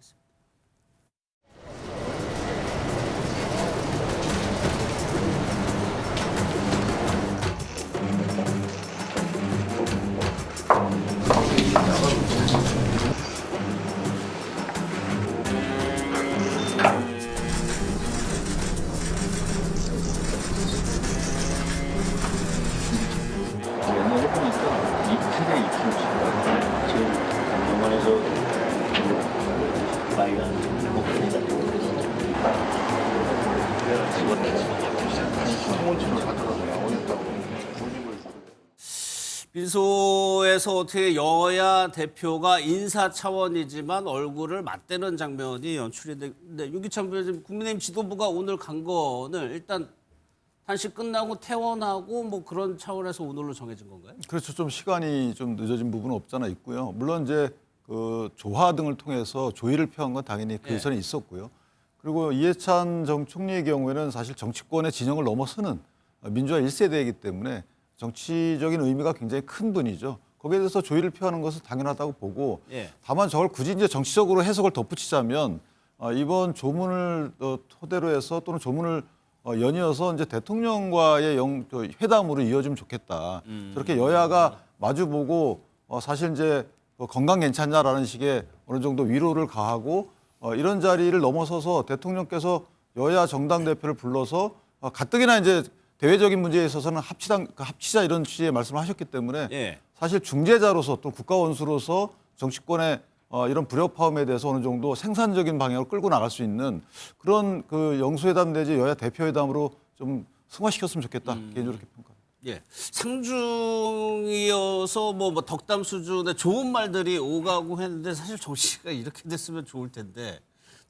옛날에 보니까 2kg에 2kg씩 지금 병원에서 빨간 목걸이가 빈소에서 어떻게 여야 대표가 인사 차원이지만 얼굴을 맞대는 장면이 연출이 되는데 윤기찬 부위원장 국민의힘 지도부가 오늘 간 거는 일단 단식 끝나고 퇴원하고 뭐 그런 차원에서 오늘로 정해진 건가요? 그렇죠. 좀 시간이 좀 늦어진 부분은 없잖아 있고요. 물론 이제 그 조화 등을 통해서 조의를 표한 건 당연히 그 전에 있었고요. 그리고 이해찬 전 총리의 경우에는 사실 정치권의 진영을 넘어서는 민주화 1세대이기 때문에 정치적인 의미가 굉장히 큰 분이죠. 거기에 대해서 조의를 표하는 것은 당연하다고 보고 다만 저걸 굳이 이제 정치적으로 해석을 덧붙이자면 이번 조문을 토대로 해서 또는 조문을 연이어서 이제 대통령과의 회담으로 이어지면 좋겠다. 저렇게 여야가 마주보고 사실 이제 건강 괜찮냐라는 식의 어느 정도 위로를 가하고 이런 자리를 넘어서서 대통령께서 여야 정당 대표를 불러서 가뜩이나 이제 대외적인 문제에 있어서는 합치자 이런 취지의 말씀을 하셨기 때문에 사실 중재자로서 또 국가원수로서 정치권의 이런 불협화음에 대해서 어느 정도 생산적인 방향으로 끌고 나갈 수 있는 그런 그 영수회담 내지 여야 대표회담으로 좀 승화시켰으면 좋겠다. 개인적으로 그렇게 평가합니다. 예, 상중이어서 뭐 덕담 수준의 좋은 말들이 오가고 했는데 사실 정치가 이렇게 됐으면 좋을 텐데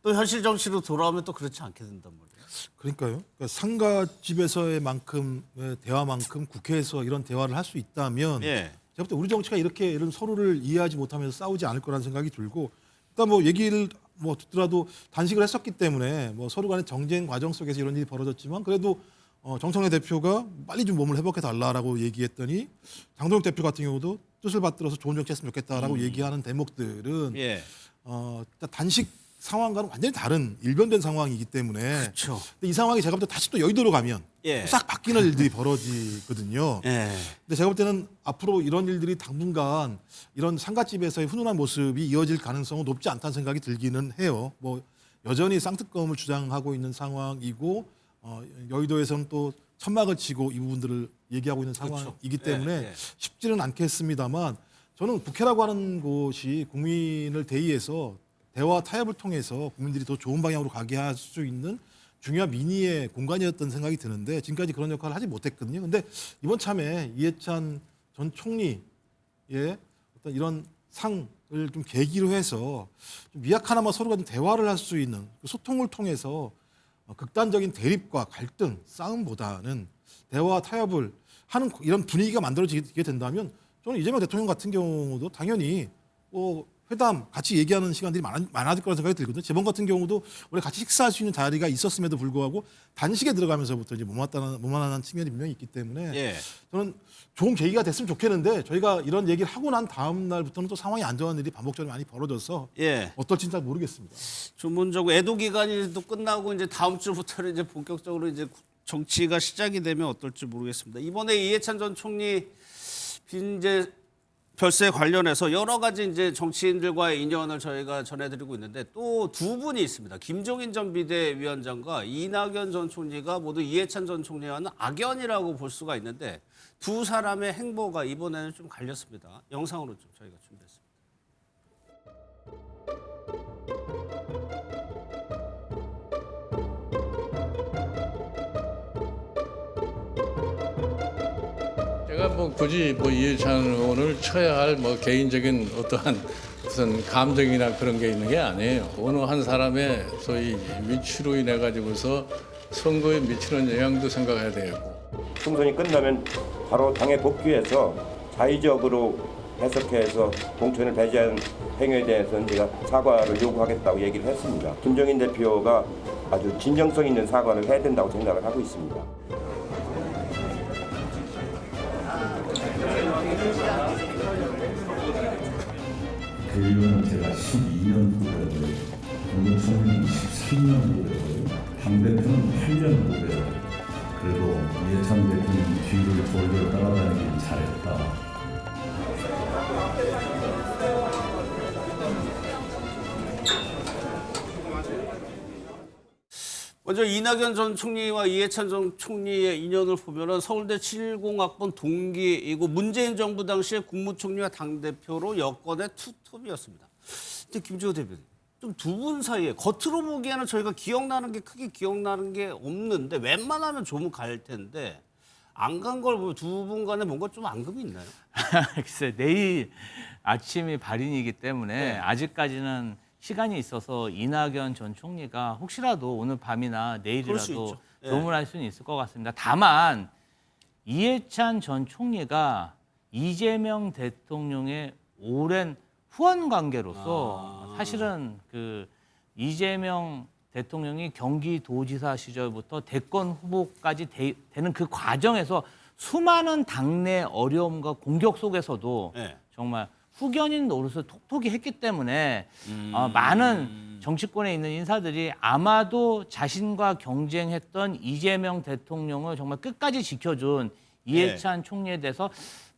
또 현실 정치로 돌아오면 또 그렇지 않게 된단 말이에요. 그러니까요. 그러니까 상가집에서의 만큼의 대화만큼 국회에서 이런 대화를 할 수 있다면 예. 제가 볼 때 우리 정치가 이렇게 이런 서로를 이해하지 못하면서 싸우지 않을 거라는 생각이 들고 일단 뭐 얘기를 뭐 듣더라도 단식을 했었기 때문에 뭐 서로 간의 정쟁 과정 속에서 이런 일이 벌어졌지만 그래도 정청래 대표가 빨리 좀 몸을 회복해 달라라고 얘기했더니 장동혁 대표 같은 경우도 뜻을 받들어서 좋은 정치했으면 좋겠다라고 얘기하는 대목들은 예. 단식 상황과는 완전히 다른 일변된 상황이기 때문에 그렇죠. 근데 이 상황이 제가 볼 때 다시 또 여의도로 가면 예. 싹 바뀌는 일들이 벌어지거든요. 예. 근데 제가 볼 때는 앞으로 이런 일들이 당분간 이런 상가집에서의 훈훈한 모습이 이어질 가능성은 높지 않다는 생각이 들기는 해요. 뭐 여전히 쌍특검을 주장하고 있는 상황이고 여의도에서는 또 천막을 치고 이 부분들을 얘기하고 있는 상황이기 때문에 예, 예. 쉽지는 않겠습니다만 저는 국회라고 하는 곳이 국민을 대의해서 대화 타협을 통해서 국민들이 더 좋은 방향으로 가게 할 수 있는 중요한 민의의 공간이었던 생각이 드는데 지금까지 그런 역할을 하지 못했거든요. 근데 이번 참에 이해찬 전 총리의 어떤 이런 상을 좀 계기로 해서 좀 미약하나마 서로가 좀 대화를 할 수 있는 그 소통을 통해서 극단적인 대립과 갈등, 싸움보다는 대화 타협을 하는 이런 분위기가 만들어지게 된다면 저는 이재명 대통령 같은 경우도 당연히 회담 같이 얘기하는 시간들이 많아질 거라는 생각이 들거든요. 재번 같은 경우도 원래 같이 식사할 수 있는 자리가 있었음에도 불구하고 단식에 들어가면서부터 이제 무만한 측면이 분명히 있기 때문에 예. 저는 좋은 계기가 됐으면 좋겠는데 저희가 이런 얘기를 하고 난 다음 날부터는 또 상황이 안 좋은 일이 반복적으로 많이 벌어져서 예. 어떨지는 잘 모르겠습니다. 전문적으로 애도 기간이 또 끝나고 이제 다음 주부터는 이제 본격적으로 이제 정치가 시작이 되면 어떨지 모르겠습니다. 이번에 이해찬 전 총리 빈재 별세 관련해서 여러 가지 이제 정치인들과의 인연을 저희가 전해드리고 있는데 또 두 분이 있습니다. 김종인 전 비대위원장과 이낙연 전 총리가 모두 이해찬 전 총리와는 악연이라고 볼 수가 있는데 두 사람의 행보가 이번에는 좀 갈렸습니다. 영상으로 좀 저희가 준비했습니다. 제가 뭐 굳이 이해찬 의원을 쳐야 할 개인적인 어떠한 무슨 감정이나 그런 게 있는 게 아니에요. 어느 한 사람의 소위 위치로 인해 가지고서 선거에 미치는 영향도 생각해야 되고. 총선이 끝나면 바로 당에 복귀해서 자의적으로 해석해서 공천을 배제한 행위에 대해서는 제가 사과를 요구하겠다고 얘기를 했습니다. 김종인 대표가 아주 진정성 있는 사과를 해야 된다고 생각을 하고 있습니다. 대의원은 제가 12년 후배고요. 국무총리는 13년 후배고요. 당대표는 8년 후배고요. 그래도 이해찬 대표님 뒤를 돌려 따라다니긴 잘했다. 먼저 이낙연 전 총리와 이해찬 전 총리의 인연을 보면은 서울대 7공학번 동기이고 문재인 정부 당시에 국무총리와 당대표로 여권의 투톱이었습니다. 근데 김지호 대표님, 좀 두 분 사이에 겉으로 보기에는 저희가 기억나는 게 크게 기억나는 게 없는데 웬만하면 좀 갈 텐데 안 간 걸 보면 두 분 간에 뭔가 좀 앙금이 있나요? 글쎄 내일 아침이 발인이기 때문에 네. 아직까지는 시간이 있어서 이낙연 전 총리가 혹시라도 오늘 밤이나 그럴 수 내일이라도 있죠. 예. 조문할 수는 있을 것 같습니다. 다만 이해찬 전 총리가 이재명 대통령의 오랜 후원 관계로서 사실은 그 이재명 대통령이 경기도지사 시절부터 대권 후보까지 되는 그 과정에서 수많은 당내 어려움과 공격 속에서도 네. 정말 후견인 노릇을 톡톡히 했기 때문에 많은 정치권에 있는 인사들이 아마도 자신과 경쟁했던 이재명 대통령을 정말 끝까지 지켜준 이해찬 총리에 대해서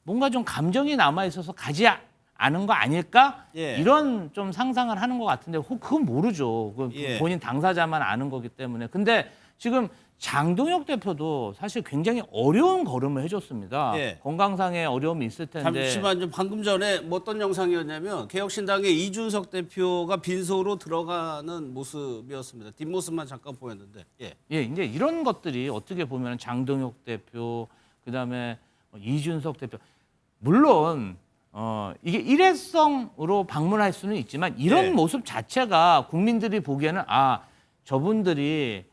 뭔가 좀 감정이 남아 있어서 가지 아는 거 아닐까? 예. 이런 좀 상상을 하는 것 같은데 그건 모르죠. 예. 본인 당사자만 아는 거기 때문에. 근데 지금 장동혁 대표도 사실 굉장히 어려운 걸음을 해줬습니다. 예. 건강상의 어려움이 있을 텐데. 잠시만요. 방금 전에 뭐 어떤 영상이었냐면 개혁신당의 이준석 대표가 빈소로 들어가는 모습이었습니다. 뒷모습만 잠깐 보였는데. 예. 예, 이제 이런 것들이 어떻게 보면 장동혁 대표, 그다음에 이준석 대표, 물론 이게 일회성으로 방문할 수는 있지만 이런 예. 모습 자체가 국민들이 보기에는 저분들이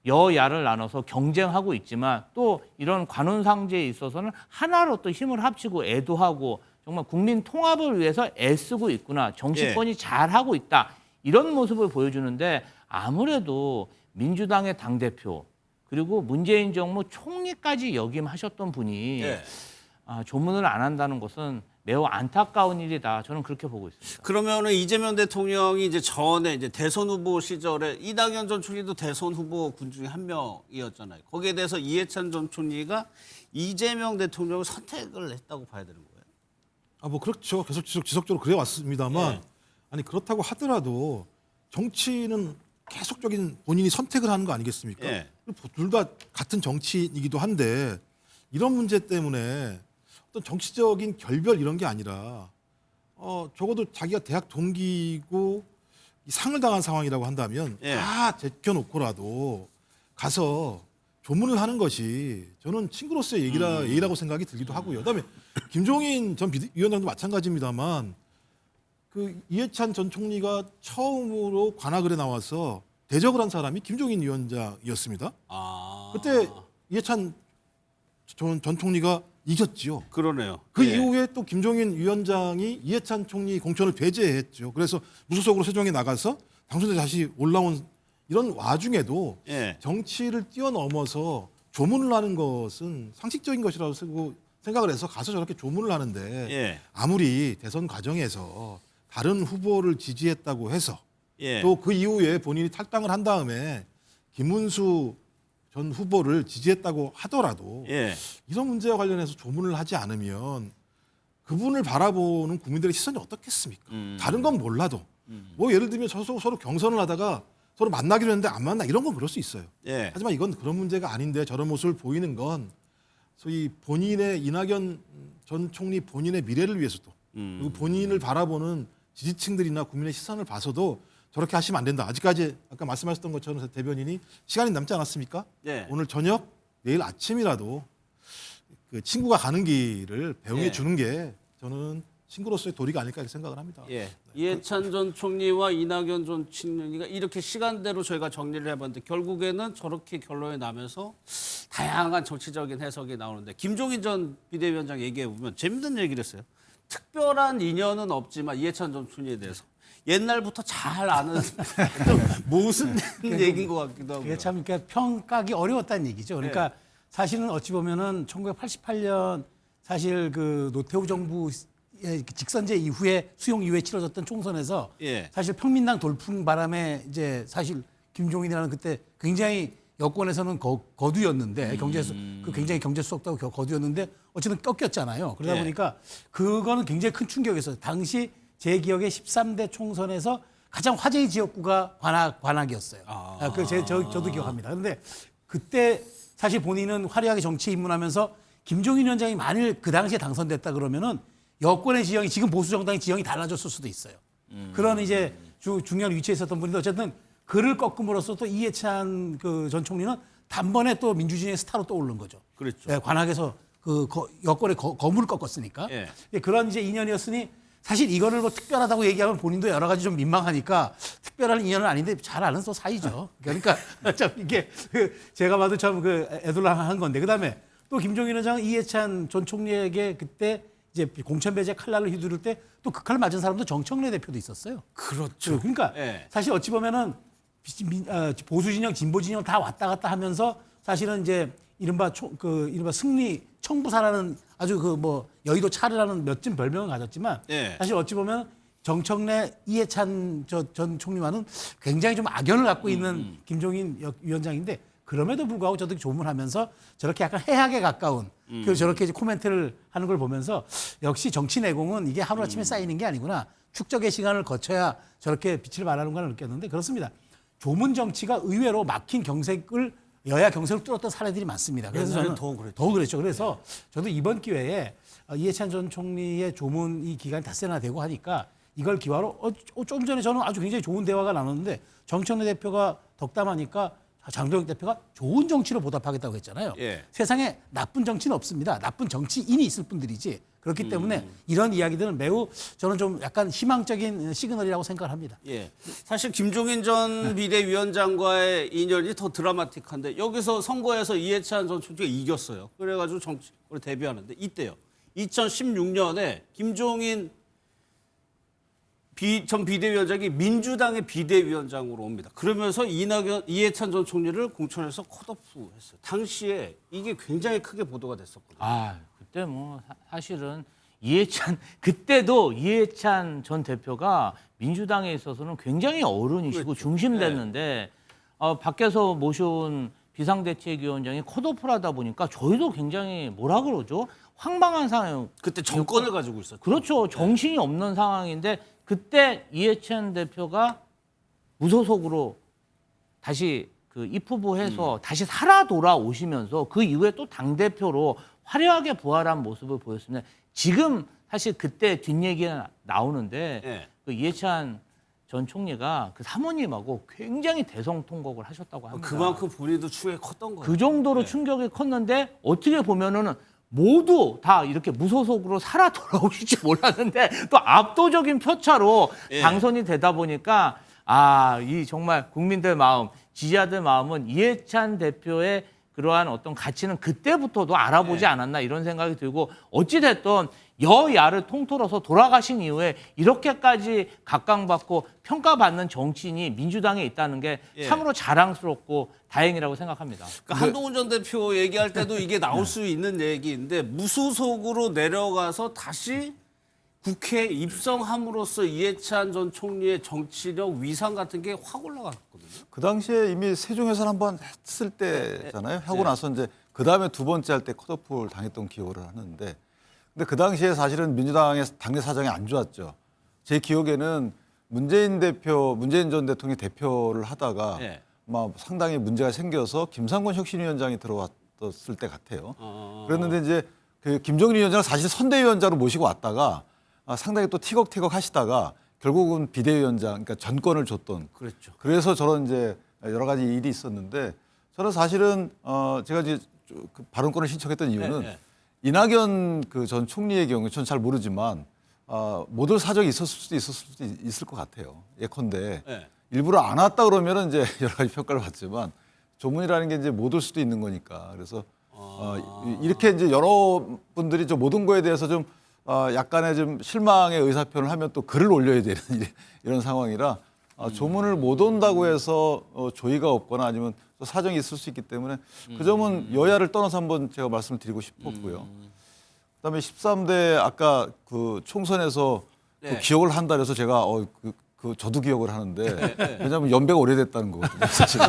여야를 나눠서 경쟁하고 있지만 또 이런 관훈상제에 있어서는 하나로 또 힘을 합치고 애도하고 정말 국민 통합을 위해서 애쓰고 있구나. 정치권이 잘하고 있다. 이런 모습을 보여주는데 아무래도 민주당의 당대표 그리고 문재인 정부 총리까지 역임하셨던 분이 예. 조문을 안 한다는 것은 매우 안타까운 일이다. 저는 그렇게 보고 있습니다. 그러면은 이재명 대통령이 이제 전에 이제 대선 후보 시절에 이낙연 전 총리도 대선 후보군 중에 한 명이었잖아요. 거기에 대해서 이해찬 전 총리가 이재명 대통령을 선택을 했다고 봐야 되는 거예요. 뭐 그렇죠. 계속 지속적으로 그래 왔습니다만 예. 아니 그렇다고 하더라도 정치는 계속적인 본인이 선택을 하는 거 아니겠습니까? 예. 둘 다 같은 정치인이기도 한데 이런 문제 때문에 어떤 정치적인 결별 이런 게 아니라 적어도 자기가 대학 동기고 이 상을 당한 상황이라고 한다면 예. 다 제껴놓고라도 가서 조문을 하는 것이 저는 친구로서의 예의라고 생각이 들기도 하고요. 그다음에 김종인 전 위원장도 마찬가지입니다만 그 이해찬 전 총리가 처음으로 관악을에 나와서 대적을 한 사람이 김종인 위원장이었습니다. 그때 이해찬 전 총리가 이겼지요. 그러네요. 그 예. 이후에 또 김종인 위원장이 이해찬 총리 공천을 배제했죠. 그래서 무소속으로 세종에 나가서 당선돼 다시 올라온 이런 와중에도 예. 정치를 뛰어넘어서 조문을 하는 것은 상식적인 것이라고 생각을 해서 가서 저렇게 조문을 하는데 예. 아무리 대선 과정에서 다른 후보를 지지했다고 해서 예. 또 그 이후에 본인이 탈당을 한 다음에 김문수 전 후보를 지지했다고 하더라도 예. 이런 문제와 관련해서 조문을 하지 않으면 그분을 바라보는 국민들의 시선이 어떻겠습니까? 다른 건 몰라도 뭐 예를 들면 서로 경선을 하다가 서로 만나기로 했는데 안 만나 이런 건 그럴 수 있어요. 예. 하지만 이건 그런 문제가 아닌데 저런 모습을 보이는 건 소위 본인의 이낙연 전 총리 본인의 미래를 위해서도 그리고 본인을 바라보는 지지층들이나 국민의 시선을 봐서도 저렇게 하시면 안 된다. 아직까지 아까 말씀하셨던 것처럼 대변인이 시간이 남지 않았습니까? 예. 오늘 저녁 내일 아침이라도 그 친구가 가는 길을 배웅해 예. 주는 게 저는 친구로서의 도리가 아닐까 이렇게 생각을 합니다. 예. 이해찬 전 총리와 이낙연 전 총리가 이렇게 시간대로 저희가 정리를 해봤는데 결국에는 저렇게 결론이 나면서 다양한 정치적인 해석이 나오는데 김종인 전 비대위원장 얘기해 보면 재밌는 얘기를 했어요. 특별한 인연은 없지만 이해찬 전 총리에 대해서 옛날부터 잘 아는 좀 모순된 얘기인 것 같기도 하고요. 그게 참 그러니까 평가하기 어려웠다는 얘기죠. 그러니까 사실은 어찌 보면은 1988년 사실 그 노태우 정부 직선제 이후에 수용 이후에 치러졌던 총선에서 예. 사실 평민당 돌풍 바람에 이제 사실 김종인이라는 그때 굉장히 여권에서는 거두였는데 그 굉장히 경제 수석도 거두였는데 어쨌든 꺾였잖아요. 그러다 예. 보니까 그거는 굉장히 큰 충격이었어요. 당시 제 기억에 13대 총선에서 가장 화제의 지역구가 관악이었어요. 저도 기억합니다. 그런데 그때 사실 본인은 화려하게 정치에 입문하면서 김종인 위원장이 만일 그 당시에 당선됐다 그러면은 여권의 지형이 지금 보수 정당의 지형이 달라졌을 수도 있어요. 그런 이제 중요한 위치에 있었던 분인데 어쨌든 그를 꺾음으로써 또 이해찬 그 전 총리는 단번에 또 민주주의의 스타로 떠오른 거죠. 그렇죠. 네, 관악에서 그 여권의 거물을 꺾었으니까. 예. 그런 이제 인연이었으니 사실 이거를 뭐 특별하다고 얘기하면 본인도 여러 가지 좀 민망하니까 특별한 인연은 아닌데 잘 아는 또 사이죠. 그러니까 참 이게 제가 봐도 참 그 애둘랑한 건데 그다음에 또 김종인 회장 이해찬 전 총리에게 그때 이제 공천 배제 칼날을 휘두를 때 또 그 칼을 맞은 사람도 정청래 대표도 있었어요. 그렇죠. 그러니까 예. 사실 어찌 보면은 보수 진영, 진보 진영 다 왔다 갔다 하면서 사실은 이제 이른바 승리 청부사라는 아주 그 뭐 여의도 차르라는 멋진 별명을 가졌지만 예. 사실 어찌 보면 정청래 이해찬 전 총리와는 굉장히 좀 악연을 갖고 있는 김종인 위원장인데 그럼에도 불구하고 저도 조문하면서 저렇게 약간 해악에 가까운 그 저렇게 이제 코멘트를 하는 걸 보면서 역시 정치 내공은 이게 하루아침에 쌓이는 게 아니구나. 축적의 시간을 거쳐야 저렇게 빛을 발하는구나 느꼈는데 그렇습니다. 조문 정치가 의외로 막힌 경색을 여야 경색을 뚫었던 사례들이 많습니다. 그래서 저는 더 그랬죠. 그래서 저도 이번 기회에 이해찬 전 총리의 조문 이 기간이 닷새나 되고 하니까 이걸 기화로 좀 전에 저는 아주 굉장히 좋은 대화가 나눴는데 정청래 대표가 덕담하니까 장도영 대표가 좋은 정치로 보답하겠다고 했잖아요. 예. 세상에 나쁜 정치는 없습니다. 나쁜 정치인이 있을 뿐들이지. 그렇기 때문에 이런 이야기들은 매우 저는 좀 약간 희망적인 시그널이라고 생각을 합니다. 예. 사실 김종인 전 비대위원장과의 인연이 더 드라마틱한데 여기서 선거에서 이해찬 전 총리가 이겼어요. 그래가지고 정치를 데뷔하는데 이때요. 2016년에 김종인 전 비대위원장이 민주당의 비대위원장으로 옵니다. 그러면서 이해찬 전 총리를 공천해서 컷오프했어요. 당시에 이게 굉장히 크게 보도가 됐었거든요. 아, 그때 뭐 사실은 그때도 이해찬 전 대표가 민주당에 있어서는 굉장히 어른이시고 그렇죠. 중심됐는데 밖에서 모셔온 비상대책위원장이 컷오프를 하다 보니까 저희도 굉장히 뭐라 그러죠? 황당한 상황. 그때 정권을 가지고 있었죠. 그렇죠. 정신이 없는 상황인데 그때 이해찬 대표가 무소속으로 다시 그 입후보해서 다시 살아 돌아오시면서 그 이후에 또 당대표로 화려하게 부활한 모습을 보였습니다. 지금 사실 그때 뒷얘기가 나오는데 예. 그 이해찬 전 총리가 그 사모님하고 굉장히 대성통곡을 하셨다고 합니다. 그만큼 본인도 추에 컸던 거예요. 그 정도로 네. 충격이 컸는데 어떻게 보면은 모두 다 이렇게 무소속으로 살아 돌아오실지 몰랐는데 또 압도적인 표차로 예. 당선이 되다 보니까 이 정말 국민들 마음, 지지자들 마음은 이해찬 대표의 그러한 어떤 가치는 그때부터도 알아보지 않았나 이런 생각이 들고 어찌됐든 여야를 통틀어서 돌아가신 이후에 이렇게까지 각광받고 평가받는 정치인이 민주당에 있다는 게 참으로 자랑스럽고 다행이라고 생각합니다. 그러니까 한동훈 전 대표 얘기할 때도 이게 나올 수 있는 얘기인데 무소속으로 내려가서 다시 국회에 입성함으로써 이해찬 전 총리의 정치력 위상 같은 게 확 올라갔거든요. 그 당시에 이미 세종에서 한번 했을 때잖아요. 하고 나서 이제 그 다음에 두 번째 할 때 컷오프를 당했던 기억을 하는데, 근데 그 당시에 사실은 민주당의 당내 사정이 안 좋았죠. 제 기억에는 문재인 전 대통령이 대표를 하다가 막 상당히 문제가 생겨서 김상곤 혁신위원장이 들어왔을 때 같아요. 그랬는데 이제 그 김정일 위원장을 사실 선대위원장으로 모시고 왔다가 상당히 또 티격태격 하시다가 결국은 비대위원장, 그러니까 전권을 줬던. 그랬죠. 그래서 저런 이제 여러 가지 일이 있었는데 저는 사실은 제가 이제 그 발언권을 신청했던 이유는 이낙연 그 전 총리의 경우 저는 잘 모르지만 못 올 사정이 있을 수도 있을 것 같아요. 예컨대 일부러 안 왔다 그러면은 이제 여러 가지 평가를 받지만 조문이라는 게 이제 못 올 수도 있는 거니까 그래서 이렇게 이제 여러 분들이 좀 모든 거에 대해서 좀 약간의 좀 실망의 의사표현을 하면 또 글을 올려야 되는 이런 상황이라 조문을 못 온다고 해서 조의가 없거나 아니면 또 사정이 있을 수 있기 때문에 그 점은 여야를 떠나서 한번 제가 말씀을 드리고 싶었고요. 그다음에 13대 아까 그 총선에서 그 기억을 한다 그래서 제가 저도 기억을 하는데 왜냐하면 연배가 오래됐다는 거거든요. 사실은.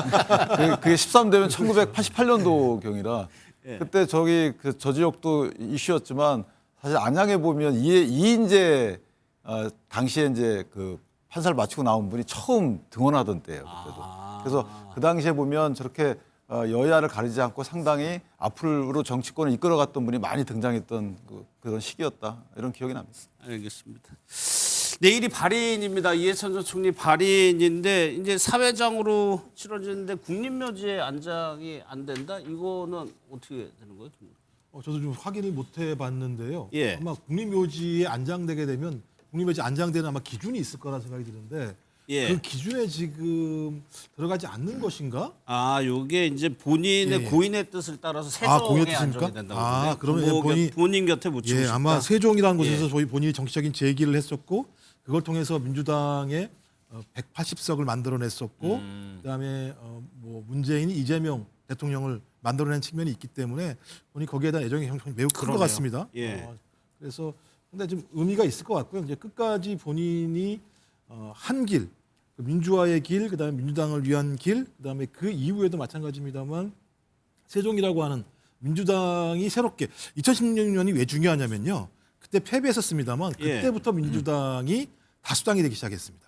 그게 13대면 1988년도 경이라 그때 저 지역도 이슈였지만 사실 안양에 보면 이인재 당시에 이제 그 판사를 마치고 나온 분이 처음 등원하던 때예요. 그때도. 그래서 그 당시에 보면 저렇게 여야를 가리지 않고 상당히 앞으로 정치권을 이끌어갔던 분이 많이 등장했던 그런 시기였다. 이런 기억이 납니다. 알겠습니다. 내일이 발인입니다. 이해찬 전 총리 발인인데 이제 사회장으로 치러지는데 국립묘지에 안장이 안 된다. 이거는 어떻게 되는 거예요? 저도 좀 확인을 못 해봤는데요. 예. 아마 국립묘지에 안장되게 되면 국립묘지 안장되는 아마 기준이 있을 거라 생각이 드는데 그 기준에 지금 들어가지 않는 것인가? 요게 이제 본인의 고인의 뜻을 따라서 세종에 안정이 된다고. 그러면 본인 곁에 묻히고 싶다. 아마 세종이라는 곳에서 저희 본인이 정치적인 제기를 했었고 그걸 통해서 민주당의 180석을 만들어냈었고 그다음에 뭐 문재인이 이재명 대통령을 만들어낸 측면이 있기 때문에 본인이 거기에 대한 애정이 매우 큰 것 같습니다. 그래서 근데 좀 의미가 있을 것 같고요. 이제 끝까지 본인이 한 길, 그 민주화의 길, 그다음에 민주당을 위한 길, 그다음에 그 이후에도 마찬가지입니다만 세종이라고 하는 민주당이 새롭게 2016년이 왜 중요하냐면요. 그때 패배했었습니다만 그때부터 민주당이 다수당이 되기 시작했습니다.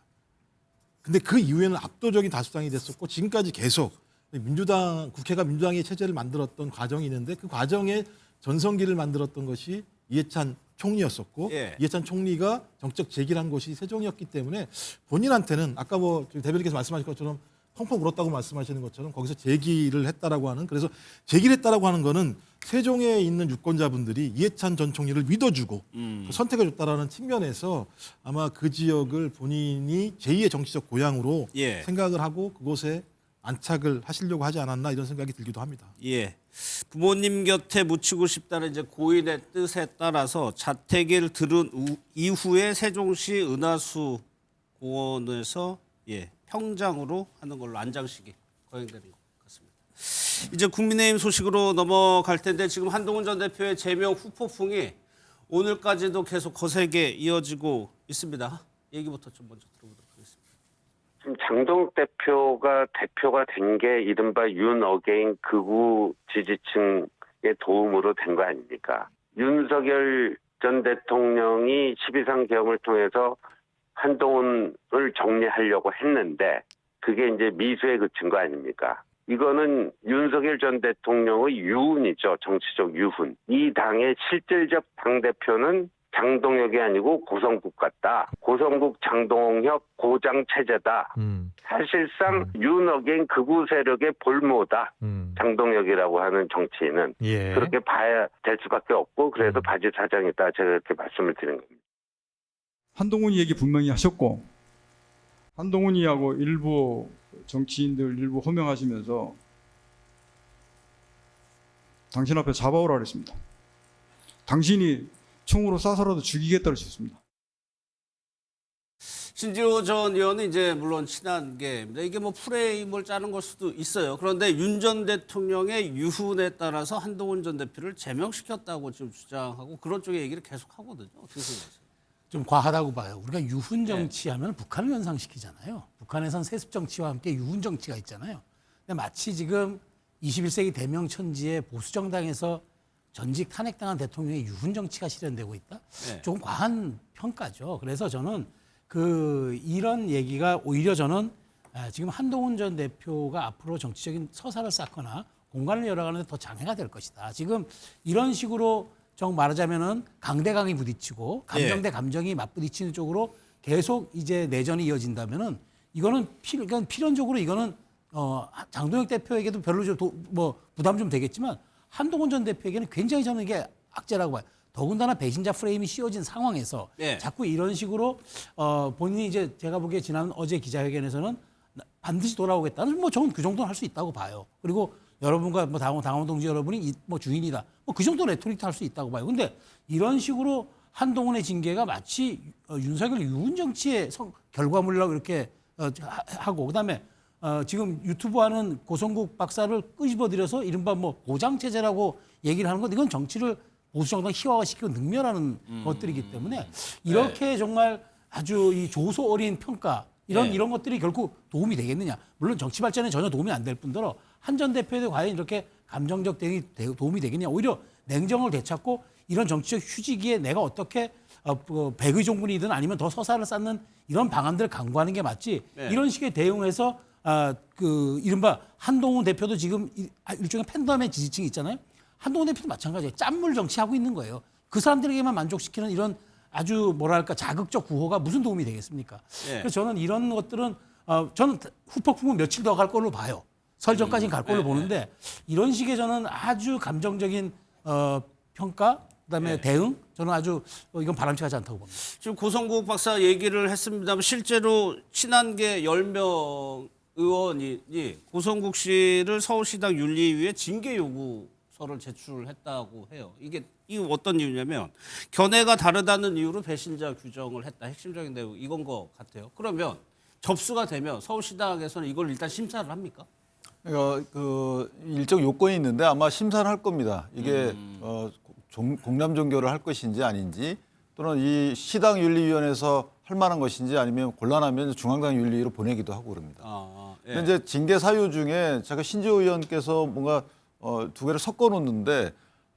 근데 그 이후에는 압도적인 다수당이 됐었고 지금까지 계속 민주당 국회가 민주당의 체제를 만들었던 과정이 있는데 그 과정에 전성기를 만들었던 것이 이해찬 총리였었고 이해찬 총리가 정책 제기를 한 것이 세종이었기 때문에 본인한테는 아까 뭐 대변인께서 말씀하신 것처럼 펑펑 울었다고 말씀하시는 것처럼 거기서 제기를 했다라고 하는 그래서 제기를 했다라고 하는 거는 세종에 있는 유권자분들이 이해찬 전 총리를 믿어주고 선택해줬다라는 측면에서 아마 그 지역을 본인이 제2의 정치적 고향으로 생각을 하고 그곳에 안착을 하시려고 하지 않았나 이런 생각이 들기도 합니다. 예. 부모님 곁에 묻히고 싶다는 이제 고인의 뜻에 따라서 자택을 들은 이후에 세종시 은하수 공원에서 평장으로 하는 걸로 안장식이 거행되는 것 같습니다. 이제 국민의힘 소식으로 넘어갈 텐데 지금 한동훈 전 대표의 제명 후폭풍이 오늘까지도 계속 거세게 이어지고 있습니다. 얘기부터 좀 먼저 들어보도록 하겠습니다. 지금 장동혁 대표가 된 게 이른바 윤 어게인 극우 지지층의 도움으로 된 거 아닙니까? 윤석열 전 대통령이 12.3 계엄을 통해서 한동훈을 정리하려고 했는데 그게 이제 미수에 그친 거 아닙니까? 이거는 윤석열 전 대통령의 유훈이죠. 정치적 유훈. 이 당의 실질적 당대표는 장동혁이 아니고 고성국 같다. 고성국 장동혁 고장 체제다. 사실상 윤 어게인 극우 세력의 볼모다. 장동혁이라고 하는 정치인은. 그렇게 봐야 될 수밖에 없고 그래도 바지 사장이다. 제가 이렇게 말씀을 드린 겁니다. 한동훈이 얘기 분명히 하셨고 한동훈이하고 일부 정치인들 일부 호명하시면서 당신 앞에 잡아오라 그랬습니다. 당신이 총으로 쏴서라도 죽이겠다고 했습니다. 신지호 전 의원은 이제 물론 친한계입니다. 이게 뭐 프레임을 짜는 걸 수도 있어요. 그런데 윤 전 대통령의 유훈에 따라서 한동훈 전 대표를 제명시켰다고 지금 주장하고 그런 쪽의 얘기를 계속 하거든요. 어떻게 생각하세요? 좀 과하다고 봐요. 우리가 유훈 정치하면 북한을 연상시키잖아요. 북한에선 세습 정치와 함께 유훈 정치가 있잖아요. 근데 마치 지금 21세기 대명천지의 보수 정당에서 전직 탄핵당한 대통령의 유훈 정치가 실현되고 있다. 조금 과한 평가죠. 그래서 저는 이런 얘기가 오히려 저는 지금 한동훈 전 대표가 앞으로 정치적인 서사를 쌓거나 공간을 열어가는 데 더 장애가 될 것이다. 지금 이런 식으로 정 말하자면은 강대강이 부딪히고 감정 대 감정이 맞부딪히는 쪽으로 계속 이제 내전이 이어진다면은 이거는 필연적으로 이거는 장동혁 대표에게도 별로 뭐 부담 좀 되겠지만 한동훈 전 대표에게는 굉장히 저는 이게 악재라고 봐요. 더군다나 배신자 프레임이 씌워진 상황에서 자꾸 이런 식으로 본인이 이제 제가 보기에 지난 어제 기자회견에서는 반드시 돌아오겠다는 뭐 저는 그 정도는 할 수 있다고 봐요. 그리고 여러분과 뭐 당원 동지 여러분이 뭐 주인이다. 뭐 그 정도 레토릭도 할 수 있다고 봐요. 근데 이런 식으로 한동훈의 징계가 마치 윤석열 유훈 정치의 결과물이라고 이렇게 하고 그다음에 지금 유튜브 하는 고성국 박사를 끄집어들여서 이른바 뭐 보장체제라고 얘기를 하는 건 이건 정치를 보수정당 희화화시키고 능멸하는 것들이기 때문에 이렇게 정말 아주 이 조소 어린 평가 이런 것들이 결국 도움이 되겠느냐. 물론 정치 발전에 전혀 도움이 안 될 뿐더러 한 전 대표에도 과연 이렇게 감정적 대응이 도움이 되겠냐. 오히려 냉정을 되찾고 이런 정치적 휴지기에 내가 어떻게 백의 종군이든 아니면 더 서사를 쌓는 이런 방안들을 강구하는 게 맞지. 이런 식의 대응에서 이른바 한동훈 대표도 지금 일종의 팬덤의 지지층이 있잖아요. 한동훈 대표도 마찬가지예요. 짠물 정치하고 있는 거예요. 그 사람들에게만 만족시키는 이런 아주 뭐랄까 자극적 구호가 무슨 도움이 되겠습니까? 그래서 저는 이런 것들은 저는 후폭풍은 며칠 더 갈 걸로 봐요. 설 전까지는 갈 걸로 보는데 이런 식의 저는 아주 감정적인 평가 그다음에 대응 저는 아주 이건 바람직하지 않다고 봅니다. 지금 고성국 박사 얘기를 했습니다만 실제로 친한계 10명 의원이 고성국 씨를 서울시당 윤리위에 징계 요구서를 제출했다고 해요. 이게 어떤 이유냐면 견해가 다르다는 이유로 배신자 규정을 했다. 핵심적인 내용 이건 것 같아요. 그러면 접수가 되면 서울시당에서는 이걸 일단 심사를 합니까? 그 일정 요건이 있는데 아마 심사를 할 겁니다. 이게 공람 종교를 할 것인지 아닌지 또는 이 시당 윤리위원회에서 할 만한 것인지 아니면 곤란하면 중앙당 윤리위로 보내기도 하고 그럽니다. 예. 근데 이제 징계 사유 중에 제가 신지호 의원께서 뭔가 두 개를 섞어 놓는데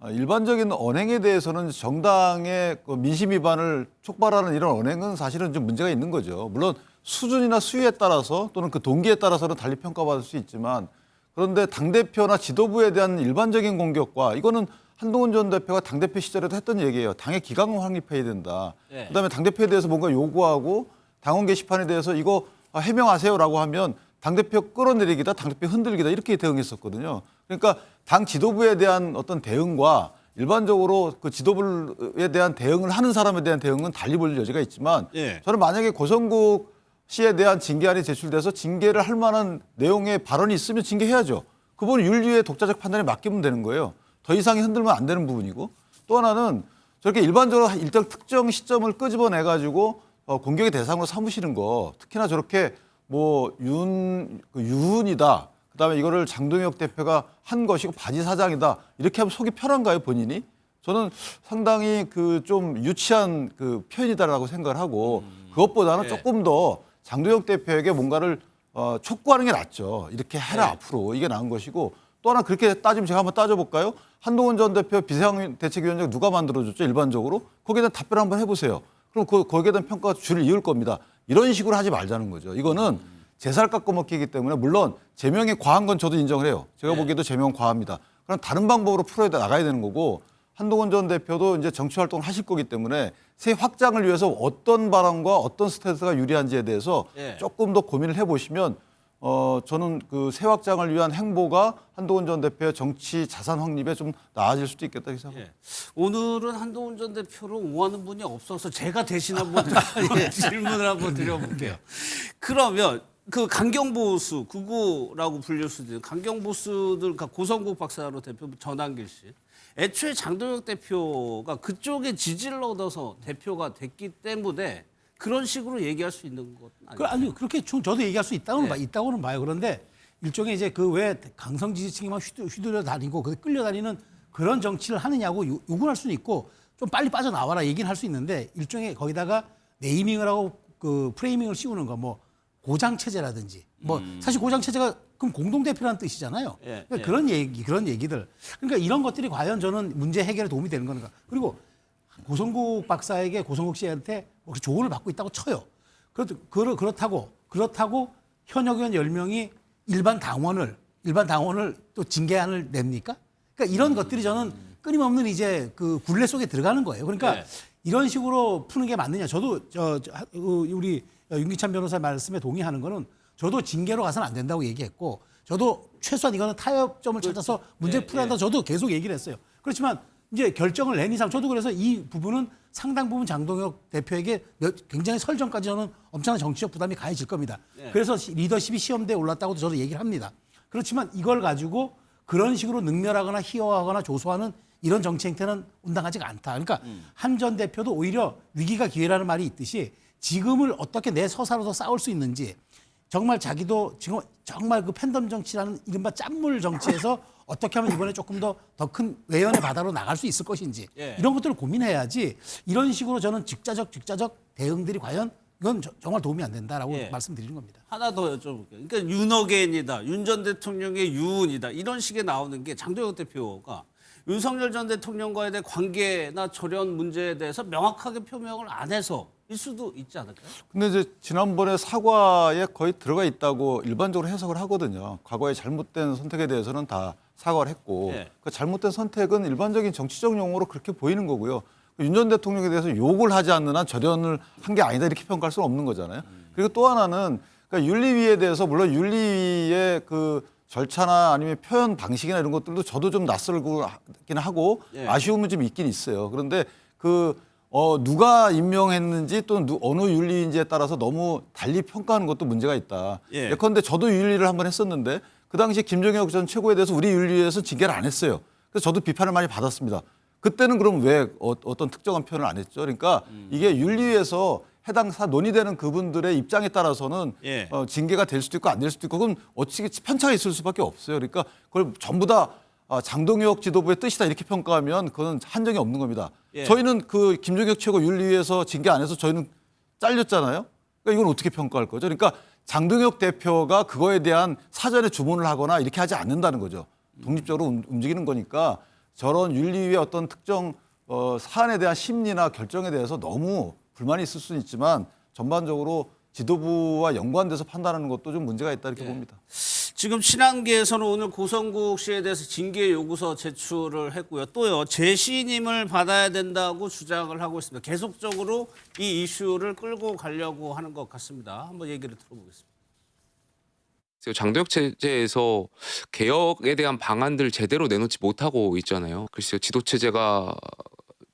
일반적인 언행에 대해서는 정당의 그 민심 위반을 촉발하는 이런 언행은 사실은 좀 문제가 있는 거죠. 물론 수준이나 수위에 따라서 또는 그 동기에 따라서는 달리 평가받을 수 있지만 그런데 당대표나 지도부에 대한 일반적인 공격과 이거는 한동훈 전 대표가 당대표 시절에도 했던 얘기예요. 당의 기강을 확립해야 된다. 네. 그다음에 당대표에 대해서 뭔가 요구하고 당원 게시판에 대해서 이거 해명하세요라고 하면 당대표 끌어내리기다, 당대표 흔들기다 이렇게 대응했었거든요. 그러니까 당 지도부에 대한 어떤 대응과 일반적으로 그 지도부에 대한 대응을 하는 사람에 대한 대응은 달리 볼 여지가 있지만 예. 저는 만약에 고성국 씨에 대한 징계안이 제출돼서 징계를 할 만한 내용의 발언이 있으면 징계해야죠. 그분은 윤리위의 독자적 판단에 맡기면 되는 거예요. 더 이상이 흔들면 안 되는 부분이고 또 하나는 저렇게 일반적으로 일정 특정 시점을 끄집어내가지고 공격의 대상으로 삼으시는 거 특히나 저렇게 뭐 유훈이다. 그다음에 이거를 장동혁 대표가 한 것이고 바지 사장이다. 이렇게 하면 속이 편한가요, 본인이? 저는 상당히 그 좀 유치한 그 표현이다라고 생각을 하고 그것보다는 예. 조금 더 장동혁 대표에게 뭔가를 촉구하는 게 낫죠. 이렇게 해라 네. 앞으로 이게 나은 것이고 또 하나 그렇게 따지면 제가 한번 따져볼까요? 한동훈 전 대표 비상대책위원장 누가 만들어줬죠? 일반적으로 거기에 대한 답변 한번 해보세요. 그럼 거기에 대한 평가가 줄을 이을 겁니다. 이런 식으로 하지 말자는 거죠. 이거는 제 살 깎고 먹기이기 때문에 물론 제명이 과한 건 저도 인정을 해요. 제가 보기에도 제명은 과합니다. 그럼 다른 방법으로 풀어야 나가야 되는 거고 한동훈 전 대표도 이제 정치 활동을 하실 거기 때문에 새 확장을 위해서 어떤 발언과 어떤 스탠스가 유리한지에 대해서 예. 조금 더 고민을 해보시면 저는 그 새 확장을 위한 행보가 한동훈 전 대표의 정치 자산 확립에 좀 나아질 수도 있겠다 생각합니다. 예. 오늘은 한동훈 전 대표를 옹호하는 분이 없어서 제가 대신 한번 질문을 한번 드려볼게요. 그러면 그 강경보수 극우라고 불릴 수도 있는 강경보수들 그러니까 고성국 박사로 대표 전한길 씨. 애초에 장동혁 대표가 그쪽에 지지를 얻어서 대표가 됐기 때문에 그런 식으로 얘기할 수 있는 것 아니에요? 아니 그렇게 저도 얘기할 수 있다고는 네. 있다고는 봐요. 그런데 일종의 이제 그 왜 강성 지지층이 막 휘둘려 다니고 끌려다니는 그런 정치를 하느냐고 요구를 할 수는 있고 좀 빨리 빠져나와라 얘기는 할 수 있는데 일종의 거기다가 네이밍을 하고 그 프레이밍을 씌우는 거 뭐 고장 체제라든지 뭐 사실 고장 체제가 그럼 공동 대표라는 뜻이잖아요. 예, 그러니까 예. 그런 얘기들. 그러니까 이런 것들이 과연 저는 문제 해결에 도움이 되는 건가? 그리고 고성국 박사에게 고성국 씨한테 뭐 조언을 받고 있다고 쳐요. 그렇다고 현역 의원 10명이 일반 당원을 또 징계안을 냅니까? 그러니까 이런 것들이 저는 끊임없는 이제 그 굴레 속에 들어가는 거예요. 그러니까 네. 이런 식으로 푸는 게 맞느냐? 저도 우리 윤기찬 변호사 말씀에 동의하는 거는 저도 징계로 가서는 안 된다고 얘기했고 저도 최소한 이거는 타협점을 찾아서 문제 풀어야 한다. 저도 계속 얘기를 했어요. 그렇지만 이제 결정을 낸 이상 저도 그래서 이 부분은 상당 부분 장동혁 대표에게 굉장히 설전까지 저는 엄청난 정치적 부담이 가해질 겁니다. 그래서 리더십이 시험대에 올랐다고도 저도 얘기를 합니다. 그렇지만 이걸 가지고 그런 식으로 능멸하거나 희화하거나 조소하는 이런 정치 행태는 온당하지가 않다. 그러니까 한 전 대표도 오히려 위기가 기회라는 말이 있듯이 지금을 어떻게 내 서사로서 싸울 수 있는지 정말 자기도 지금 정말 그 팬덤 정치라는 이른바 짠물 정치에서 어떻게 하면 이번에 조금 더 큰 외연의 바다로 나갈 수 있을 것인지 예. 이런 것들을 고민해야지 이런 식으로 저는 직자적 대응들이 과연 이건 정말 도움이 안 된다라고 예. 말씀드리는 겁니다. 하나 더 여쭤볼게요. 그러니까 윤어겐이다, 윤 전 대통령의 유운이다 이런 식의 나오는 게 장동혁 대표가 윤석열 전 대통령과의 관계나 저런 문제에 대해서 명확하게 표명을 안 해서 일 수도 있지 않을까요? 근데 이제 지난번에 사과에 거의 들어가 있다고 일반적으로 해석을 하거든요. 과거의 잘못된 선택에 대해서는 다 사과를 했고 네. 그 잘못된 선택은 일반적인 정치적 용어로 그렇게 보이는 거고요. 윤 전 대통령에 대해서 욕을 하지 않는 한 절연을 한 게 아니다 이렇게 평가할 수는 없는 거잖아요. 그리고 또 하나는 그러니까 윤리위에 대해서 물론 윤리위의 그 절차나 아니면 표현 방식이나 이런 것들도 저도 좀 낯설긴 하고 예. 아쉬움은 좀 있긴 있어요. 그런데 누가 임명했는지 또는 어느 윤리인지에 따라서 너무 달리 평가하는 것도 문제가 있다. 예. 예컨대 저도 윤리를 한번 했었는데 그 당시 김정혁 전 최고에 대해서 우리 윤리위에서 징계를 안 했어요. 그래서 저도 비판을 많이 받았습니다. 그때는 그럼 왜 어떤 특정한 표현을 안 했죠? 그러니까 이게 윤리위에서 해당 논의되는 그분들의 입장에 따라서는 예. 징계가 될 수도 있고 안 될 수도 있고 그건 어찌 편차가 있을 수밖에 없어요. 그러니까 그걸 전부 다 장동혁 지도부의 뜻이다 이렇게 평가하면 그건 한정이 없는 겁니다. 예. 저희는 그 김종혁 최고 윤리위에서 징계 안 해서 저희는 잘렸잖아요. 그러니까 이건 어떻게 평가할 거죠? 그러니까 장동혁 대표가 그거에 대한 사전에 주문을 하거나 이렇게 하지 않는다는 거죠. 독립적으로 움직이는 거니까 저런 윤리위의 어떤 특정 사안에 대한 심리나 결정에 대해서 너무 불만이 있을 수는 있지만 전반적으로 지도부와 연관돼서 판단하는 것도 좀 문제가 있다 이렇게 봅니다. 지금 친한계에서는 오늘 고성국 씨에 대해서 징계 요구서 제출을 했고요. 또요, 재신임을 받아야 된다고 주장을 하고 있습니다. 계속적으로 이 이슈를 끌고 가려고 하는 것 같습니다. 한번 얘기를 들어보겠습니다. 장동혁 체제에서 개혁에 대한 방안들을 제대로 내놓지 못하고 있잖아요. 글쎄요, 지도 체제가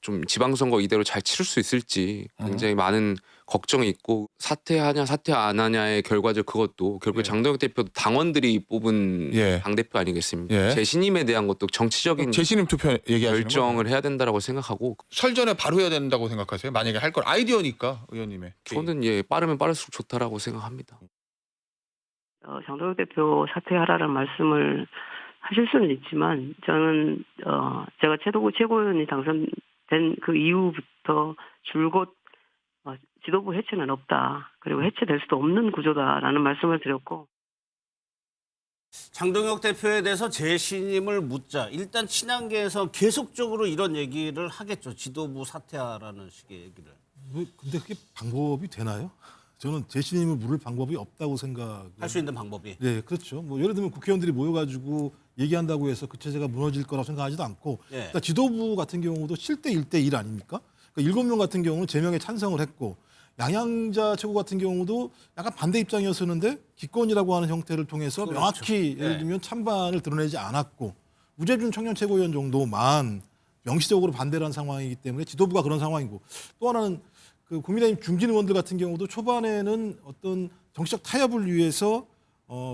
좀 지방선거 이대로 잘 치를 수 있을지 굉장히 많은 걱정이 있고, 사퇴하냐 사퇴 안 하냐의 결과적 그것도 결국에 장동혁 대표도 당원들이 뽑은 당대표 아니겠습니까? 재신임에 대한 것도 정치적인 재신임 투표 얘기하시는 결정을 거예요? 해야 된다라고 생각하고. 설전에 바로 해야 된다고 생각하세요? 만약에 할 걸 아이디어니까 의원님의. 저는 빠르면 빠를수록 좋다라고 생각합니다. 장동혁 대표 사퇴하라는 말씀을 하실 수는 있지만 저는 제가 최도구 최고위원이 당선된 그 이후부터 줄곧 지도부 해체는 없다. 그리고 해체될 수도 없는 구조다라는 말씀을 드렸고. 장동혁 대표에 대해서 재신임을 묻자. 일단 친한계에서 계속적으로 이런 얘기를 하겠죠. 지도부 사퇴하라는 식의 얘기를. 근데 그게 방법이 되나요? 저는 재신임을 물을 방법이 없다고 생각. 할 수 있는 방법이. 네, 그렇죠. 뭐 예를 들면 국회의원들이 모여가지고 얘기한다고 해서 그 체제가 무너질 거라고 생각하지도 않고, 그러니까 지도부 같은 경우도 7대 1대 1 아닙니까? 그러니까 7명 같은 경우는 제명에 찬성을 했고, 양양자 최고 같은 경우도 약간 반대 입장이었었는데 기권이라고 하는 형태를 통해서 명확히 예를 들면 찬반을 드러내지 않았고, 우재준 청년 최고위원 정도만 명시적으로 반대를 한 상황이기 때문에 지도부가 그런 상황이고, 또 하나는 그 국민의힘 중진 의원들 같은 경우도 초반에는 어떤 정치적 타협을 위해서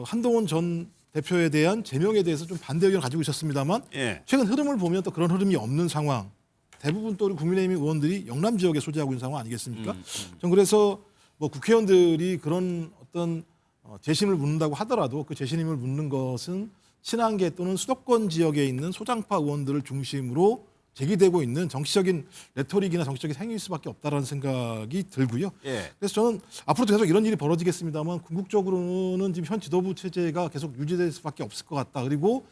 한동훈 전 대표에 대한 제명에 대해서 좀 반대 의견을 가지고 있었습니다만 최근 흐름을 보면 또 그런 흐름이 없는 상황. 대부분 또 우리 국민의힘 의원들이 영남 지역에 소재하고 있는 상황 아니겠습니까? 전 그래서 뭐 국회의원들이 그런 어떤 재신임을 묻는다고 하더라도 그 재신임을 묻는 것은 친한계 또는 수도권 지역에 있는 소장파 의원들을 중심으로 제기되고 있는 정치적인 레토릭이나 정치적인 행위일 수밖에 없다라는 생각이 들고요. 그래서 저는 앞으로도 계속 이런 일이 벌어지겠습니다만 궁극적으로는 지금 현 지도부 체제가 계속 유지될 수밖에 없을 것 같다. 그리고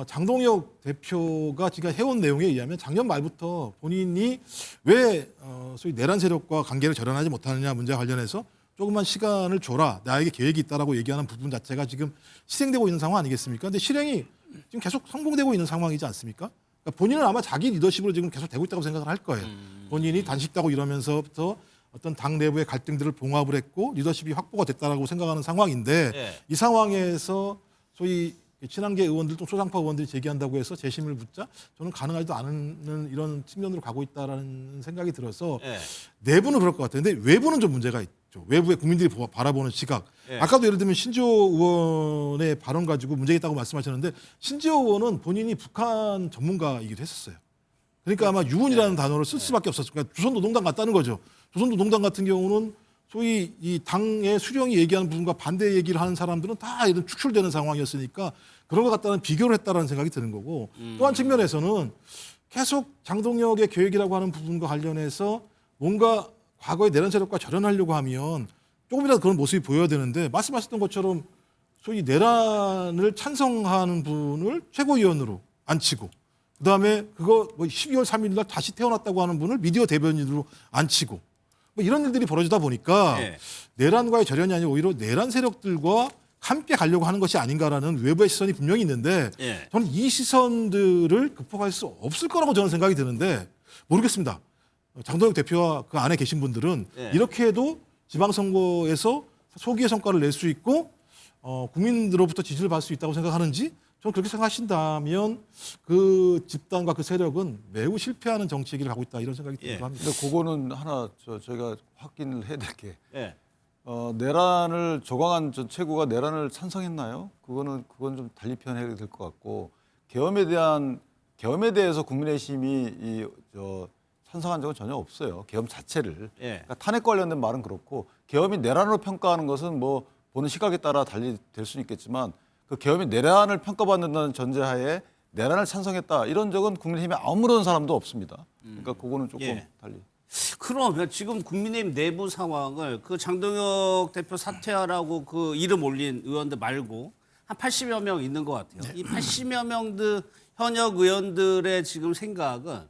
장동혁 대표가 지금 해온 내용에 의하면 작년 말부터 본인이 왜 소위 내란 세력과 관계를 절연하지 못하느냐 문제와 관련해서 조금만 시간을 줘라. 나에게 계획이 있다라고 얘기하는 부분 자체가 지금 실행되고 있는 상황 아니겠습니까? 근데 실행이 지금 계속 성공되고 있는 상황이지 않습니까? 그러니까 본인은 아마 자기 리더십으로 지금 계속 되고 있다고 생각을 할 거예요. 본인이 단식다고 이러면서부터 어떤 당 내부의 갈등들을 봉합을 했고 리더십이 확보가 됐다라고 생각하는 상황인데 이 상황에서 소위 친한계 의원들 또 소장파 의원들이 제기한다고 해서 재심을 묻자 저는 가능하지도 않은 이런 측면으로 가고 있다라는 생각이 들어서 내부는 그럴 것 같아요. 근데 외부는 좀 문제가 있죠. 외부의 국민들이 바라보는 시각. 아까도 예를 들면 신지호 의원의 발언 가지고 문제가 있다고 말씀하셨는데 신지호 의원은 본인이 북한 전문가이기도 했었어요. 그러니까 아마 유군이라는 단어를 쓸 수밖에 없었어요. 그러니까 조선노동당 같다는 거죠. 조선노동당 같은 경우는 소위 이 당의 수령이 얘기하는 부분과 반대 얘기를 하는 사람들은 다 이런 축출되는 상황이었으니까 그런 것 같다는 비교를 했다라는 생각이 드는 거고 또 한 측면에서는 계속 장동혁의 계획이라고 하는 부분과 관련해서 뭔가 과거의 내란 세력과 절연하려고 하면 조금이라도 그런 모습이 보여야 되는데 말씀하셨던 것처럼 소위 내란을 찬성하는 분을 최고위원으로 앉히고 그다음에 그거 뭐 12월 3일 날 다시 태어났다고 하는 분을 미디어 대변인으로 앉히고 뭐 이런 일들이 벌어지다 보니까 내란과의 절연이 아니라 오히려 내란 세력들과 함께 가려고 하는 것이 아닌가라는 외부의 시선이 분명히 있는데 저는 이 시선들을 극복할 수 없을 거라고 저는 생각이 드는데 모르겠습니다. 장동혁 대표와 그 안에 계신 분들은 이렇게 해도 지방선거에서 소기의 성과를 낼 수 있고 국민들로부터 지지를 받을 수 있다고 생각하는지 저는 그렇게 생각하신다면 그 집단과 그 세력은 매우 실패하는 정치의 길을 가고 있다 이런 생각이 들기도 합니다. 근데 그거는 하나 저희가 확인을 해야 될 게 내란을 조광한 전 최고가 내란을 찬성했나요? 그건 좀 달리 표현해야 될 것 같고 계엄에 대해서 국민의힘이 찬성한 적은 전혀 없어요. 계엄 자체를. 그러니까 탄핵 관련된 말은 그렇고 계엄이 내란으로 평가하는 것은 뭐 보는 시각에 따라 달리 될 수는 있겠지만 그 계엄이 내란을 평가받는다는 전제하에 내란을 찬성했다 이런 적은 국민의힘에 아무런 사람도 없습니다. 그러니까 그거는 조금 달리. 그러면 지금 국민의힘 내부 상황을 그 장동혁 대표 사퇴하라고 그 이름 올린 의원들 말고 한 80여 명 있는 것 같아요. 이 80여 명들 현역 의원들의 지금 생각은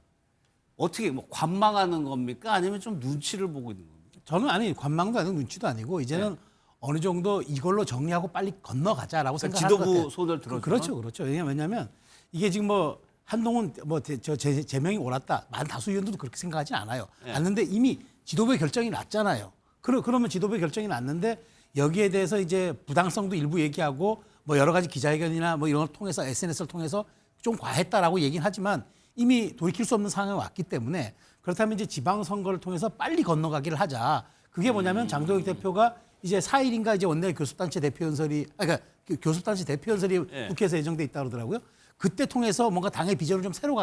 어떻게 뭐 관망하는 겁니까? 아니면 좀 눈치를 보고 있는 겁니까? 저는 아니 관망도 아니고 눈치도 아니고 이제는 어느 정도 이걸로 정리하고 빨리 건너가자라고 생각하는 것 같아요. 지도부 손을 들어서 그렇죠. 왜냐면 이게 지금 뭐 한동훈 제명이 옳았다. 만 다수 의원들도 그렇게 생각하지 않아요. 않는데 이미 지도부의 결정이 났잖아요. 그러면 지도부의 결정이 났는데 여기에 대해서 이제 부당성도 일부 얘기하고 뭐 여러 가지 기자회견이나 뭐 이런 걸 통해서 SNS를 통해서 좀 과했다라고 얘기는 하지만 이미 돌이킬 수 없는 상황이 왔기 때문에 그렇다면 이제 지방선거를 통해서 빨리 건너가기를 하자. 그게 뭐냐면 장동혁 대표가 이제 4일인가 이제 원내 교섭단체 대표 연설이 그러니까 교섭단체 대표 연설이 국회에서 예정돼 있다 그러더라고요. 그때 통해서 뭔가 당의 비전을 좀 새로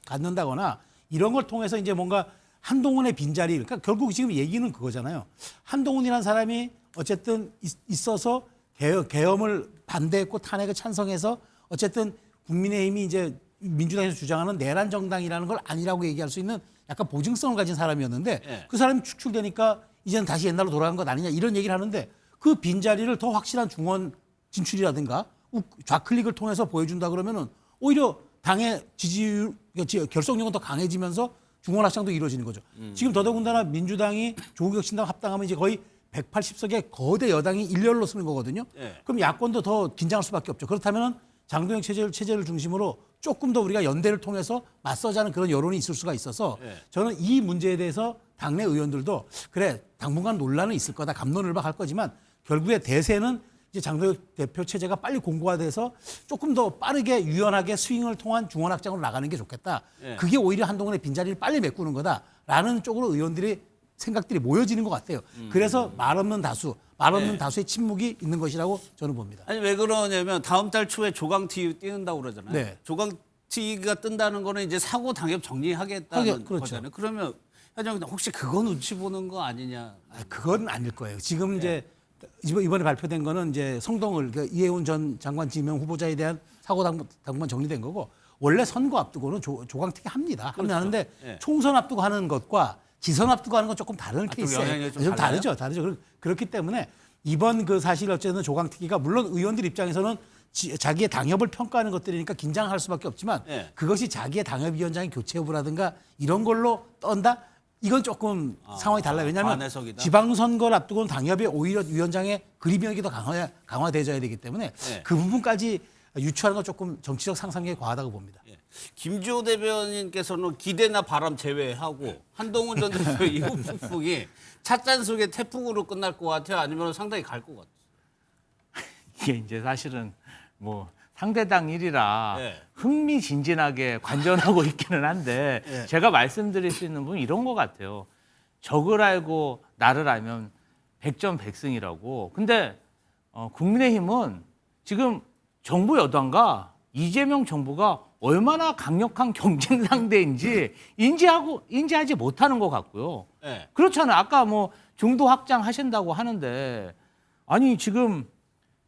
갖는다거나 이런 걸 통해서 이제 뭔가 한동훈의 빈자리 그러니까 결국 지금 얘기는 그거잖아요. 한동훈이라는 사람이 어쨌든 있어서 계엄을 반대했고 탄핵을 찬성해서 어쨌든 국민의힘이 이제 민주당에서 주장하는 내란 정당이라는 걸 아니라고 얘기할 수 있는 약간 보증성을 가진 사람이었는데 그 사람이 축출되니까 이제는 다시 옛날로 돌아간 것 아니냐 이런 얘기를 하는데 그 빈자리를 더 확실한 중원 진출이라든가 좌클릭을 통해서 보여준다 그러면은 오히려 당의 지지율 결속력은 더 강해지면서 중원 확장도 이루어지는 거죠. 지금 더더군다나 민주당이 조국혁신당 합당하면 이제 거의 180석의 거대 여당이 일렬로 쓰는 거거든요. 그럼 야권도 더 긴장할 수밖에 없죠. 그렇다면 장동혁 체제를 중심으로 조금 더 우리가 연대를 통해서 맞서자는 그런 여론이 있을 수가 있어서 저는 이 문제에 대해서 당내 의원들도 그래 당분간 논란은 있을 거다 갑론을박할 거지만 결국에 대세는 이제 장동혁 대표 체제가 빨리 공고화돼서 조금 더 빠르게 유연하게 스윙을 통한 중원 확장으로 나가는 게 좋겠다. 그게 오히려 한동훈의 빈자리를 빨리 메꾸는 거다라는 쪽으로 의원들이 생각들이 모여지는 것 같아요. 그래서 말 없는 다수의 침묵이 있는 것이라고 저는 봅니다. 아니 왜 그러냐면 다음 달 초에 조강티 띄는다고 그러잖아요. 네. 조강티가 뜬다는 거는 이제 사고 당협 정리하겠다는 그렇죠. 거잖아요. 그러면 회장님 혹시 그거 눈치 보는 거 아니냐? 그건 아닐 거예요. 지금 이제 이번에 발표된 거는 이제 성동을 이해운 전 장관 지명 후보자에 대한 사고 당분간 정리된 거고 원래 선거 앞두고는 조강티기 합니다. 그렇죠. 하는데 예. 총선 앞두고 하는 것과 지선 앞두고 하는 건 조금 다른 케이스예요. 좀 다르죠. 그렇기 때문에 이번 그 사실 어쨌든 조강특위가 물론 의원들 입장에서는 자기의 당협을 평가하는 것들이니까 긴장할 수밖에 없지만 그것이 자기의 당협위원장의 교체 여부라든가 이런 걸로 떤다? 이건 조금 상황이 달라요. 왜냐하면 반해석이다. 지방선거를 앞두고는 당협이 오히려 위원장의 그립력이 더 강화되어야 되기 때문에 그 부분까지 유추하는 건 조금 정치적 상상력이 과하다고 봅니다. 김주호 대변인께서는 기대나 바람 제외하고 한동훈 전 대표 이후 폭풍이 찻잔속의 태풍으로 끝날 것 같아요? 아니면 상당히 갈 것 같아요? 이게 이제 사실은 뭐 상대당 일이라 흥미진진하게 관전하고 있기는 한데 제가 말씀드릴 수 있는 부분은 이런 것 같아요. 적을 알고 나를 알면 백전백승이라고. 근데 국민의힘은 지금 정부 여당과 이재명 정부가 얼마나 강력한 경쟁 상대인지 인지하지 못하는 것 같고요. 그렇잖아요. 아까 뭐 중도 확장하신다고 하는데 아니 지금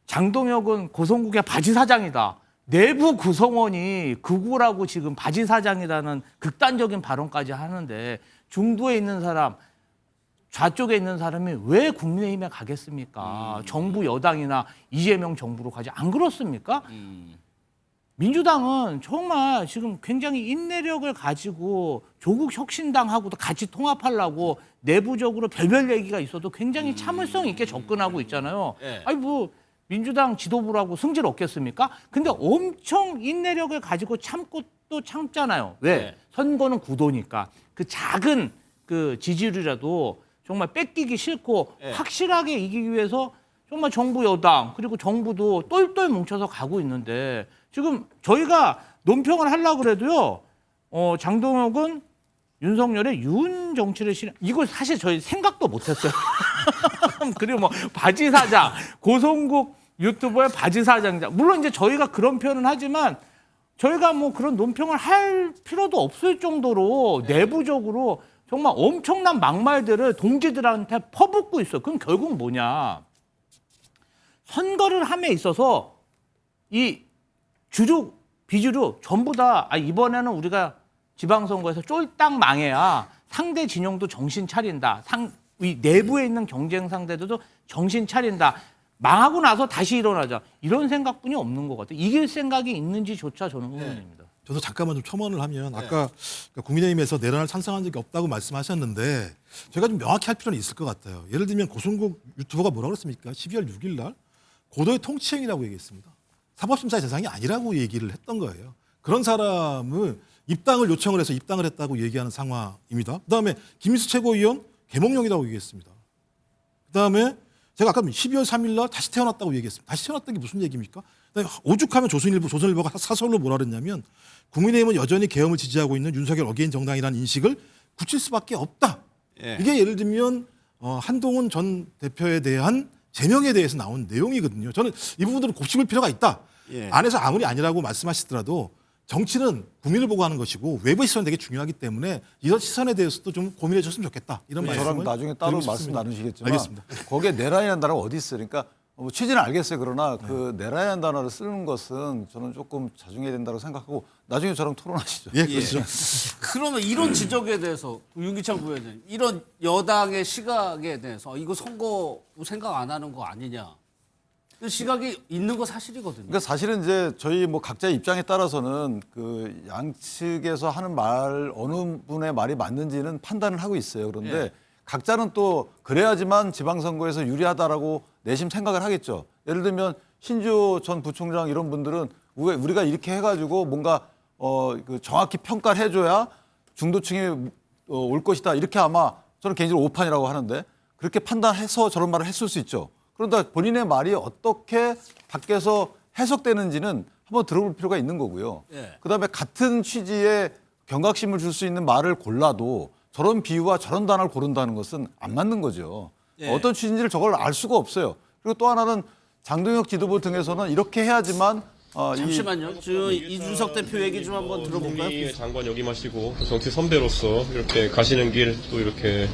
장동혁은 고성국의 바지 사장이다. 내부 구성원이 극우라고 지금 바지 사장이라는 극단적인 발언까지 하는데 중도에 있는 사람, 좌쪽에 있는 사람이 왜 국민의힘에 가겠습니까? 정부 여당이나 이재명 정부로 가지 안 그렇습니까? 민주당은 정말 지금 굉장히 인내력을 가지고 조국 혁신당하고도 같이 통합하려고 내부적으로 별별 얘기가 있어도 굉장히 참을성 있게 접근하고 있잖아요. 아니 뭐 민주당 지도부라고 승질 없겠습니까? 근데 엄청 인내력을 가지고 참고 또 참잖아요. 왜? 선거는 구도니까. 그 작은 그 지지율이라도 정말 뺏기기 싫고 확실하게 이기기 위해서 정말 정부 여당 그리고 정부도 똘똘 뭉쳐서 가고 있는데 지금 저희가 논평을 하려고 그래도요. 장동혁은 윤석열의 윤 정치를 이거 사실 저희 생각도 못했어요. 그리고 뭐 바지 사장, 고성국 유튜버의 바지 사장자. 물론 이제 저희가 그런 표현은 하지만 저희가 뭐 그런 논평을 할 필요도 없을 정도로 내부적으로 정말 엄청난 막말들을 동지들한테 퍼붓고 있어요. 그럼 결국 뭐냐? 선거를 함에 있어서 이 주류, 비주류 전부 다 이번에는 우리가 지방선거에서 쫄딱 망해야 상대 진영도 정신 차린다. 이 내부에 있는 경쟁 상대들도 정신 차린다. 망하고 나서 다시 일어나자. 이런 생각뿐이 없는 것 같아요. 이길 생각이 있는지조차 저는 의문입니다. 저도 잠깐만 좀 첨언을 하면 아까 국민의힘에서 내란을 찬성한 적이 없다고 말씀하셨는데 제가 좀 명확히 할 필요는 있을 것 같아요. 예를 들면 고승국 유튜버가 뭐라고 그랬습니까? 12월 6일 날 고도의 통치행위라고 얘기했습니다. 사법심사의 대상이 아니라고 얘기를 했던 거예요. 그런 사람을 입당을 요청을 해서 입당을 했다고 얘기하는 상황입니다. 그다음에 김인수 최고위원 개몽령이라고 얘기했습니다. 그다음에 제가 아까 12월 3일 날 다시 태어났다고 얘기했습니다. 다시 태어났다는 게 무슨 얘기입니까? 오죽하면 조선일보가 사설로 뭐라 그랬냐면 국민의힘은 여전히 계엄을 지지하고 있는 윤석열 어게인 정당이라는 인식을 굳힐 수밖에 없다. 이게 예를 들면 한동훈 전 대표에 대한 제명에 대해서 나온 내용이거든요. 저는 이 부분들은 곱씹을 필요가 있다. 안에서 아무리 아니라고 말씀하시더라도 정치는 국민을 보고 하는 것이고 외부의 시선이 되게 중요하기 때문에 이런 시선에 대해서도 좀 고민해 줬으면 좋겠다. 이런 말씀을 저랑 나중에 따로 드리고 말씀 싶습니다. 나누시겠지만 알겠습니다. 거기에 내란이라는 단어가 어디 있어요? 그러니까 뭐 취지는 알겠어요. 그러나 그 내란이라는 단어를 쓰는 것은 저는 조금 자중해야 된다고 생각하고 나중에 저랑 토론하시죠. 예, 그렇죠. 그러면 이런 지적에 대해서 윤기찬 부회장님, 이런 여당의 시각에 대해서 이거 선거 생각 안 하는 거 아니냐? 시각이 있는 거 사실이거든요. 그러니까 사실은 이제 저희 뭐 각자의 입장에 따라서는 그 양측에서 하는 말 어느 분의 말이 맞는지는 판단을 하고 있어요. 그런데 각자는 또 그래야지만 지방선거에서 유리하다라고 내심 생각을 하겠죠. 예를 들면 신주호 전 부총장 이런 분들은 우리가 이렇게 해가지고 뭔가 그 정확히 평가를 해줘야 중도층이 올 것이다. 이렇게 아마 저는 개인적으로 오판이라고 하는데 그렇게 판단해서 저런 말을 했을 수 있죠. 그런데 본인의 말이 어떻게 밖에서 해석되는지는 한번 들어볼 필요가 있는 거고요. 그다음에 같은 취지의 경각심을 줄 수 있는 말을 골라도 저런 비유와 저런 단어를 고른다는 것은 안 맞는 거죠. 어떤 취지인지를 저걸 알 수가 없어요. 그리고 또 하나는 장동혁 지도부 등에서는 이렇게 해야지만 잠시만요. 이준석 대표 얘기 좀 한번 들어볼까요? 추미애 장관 역임하시고 정치 선배로서 이렇게 가시는 길 또 이렇게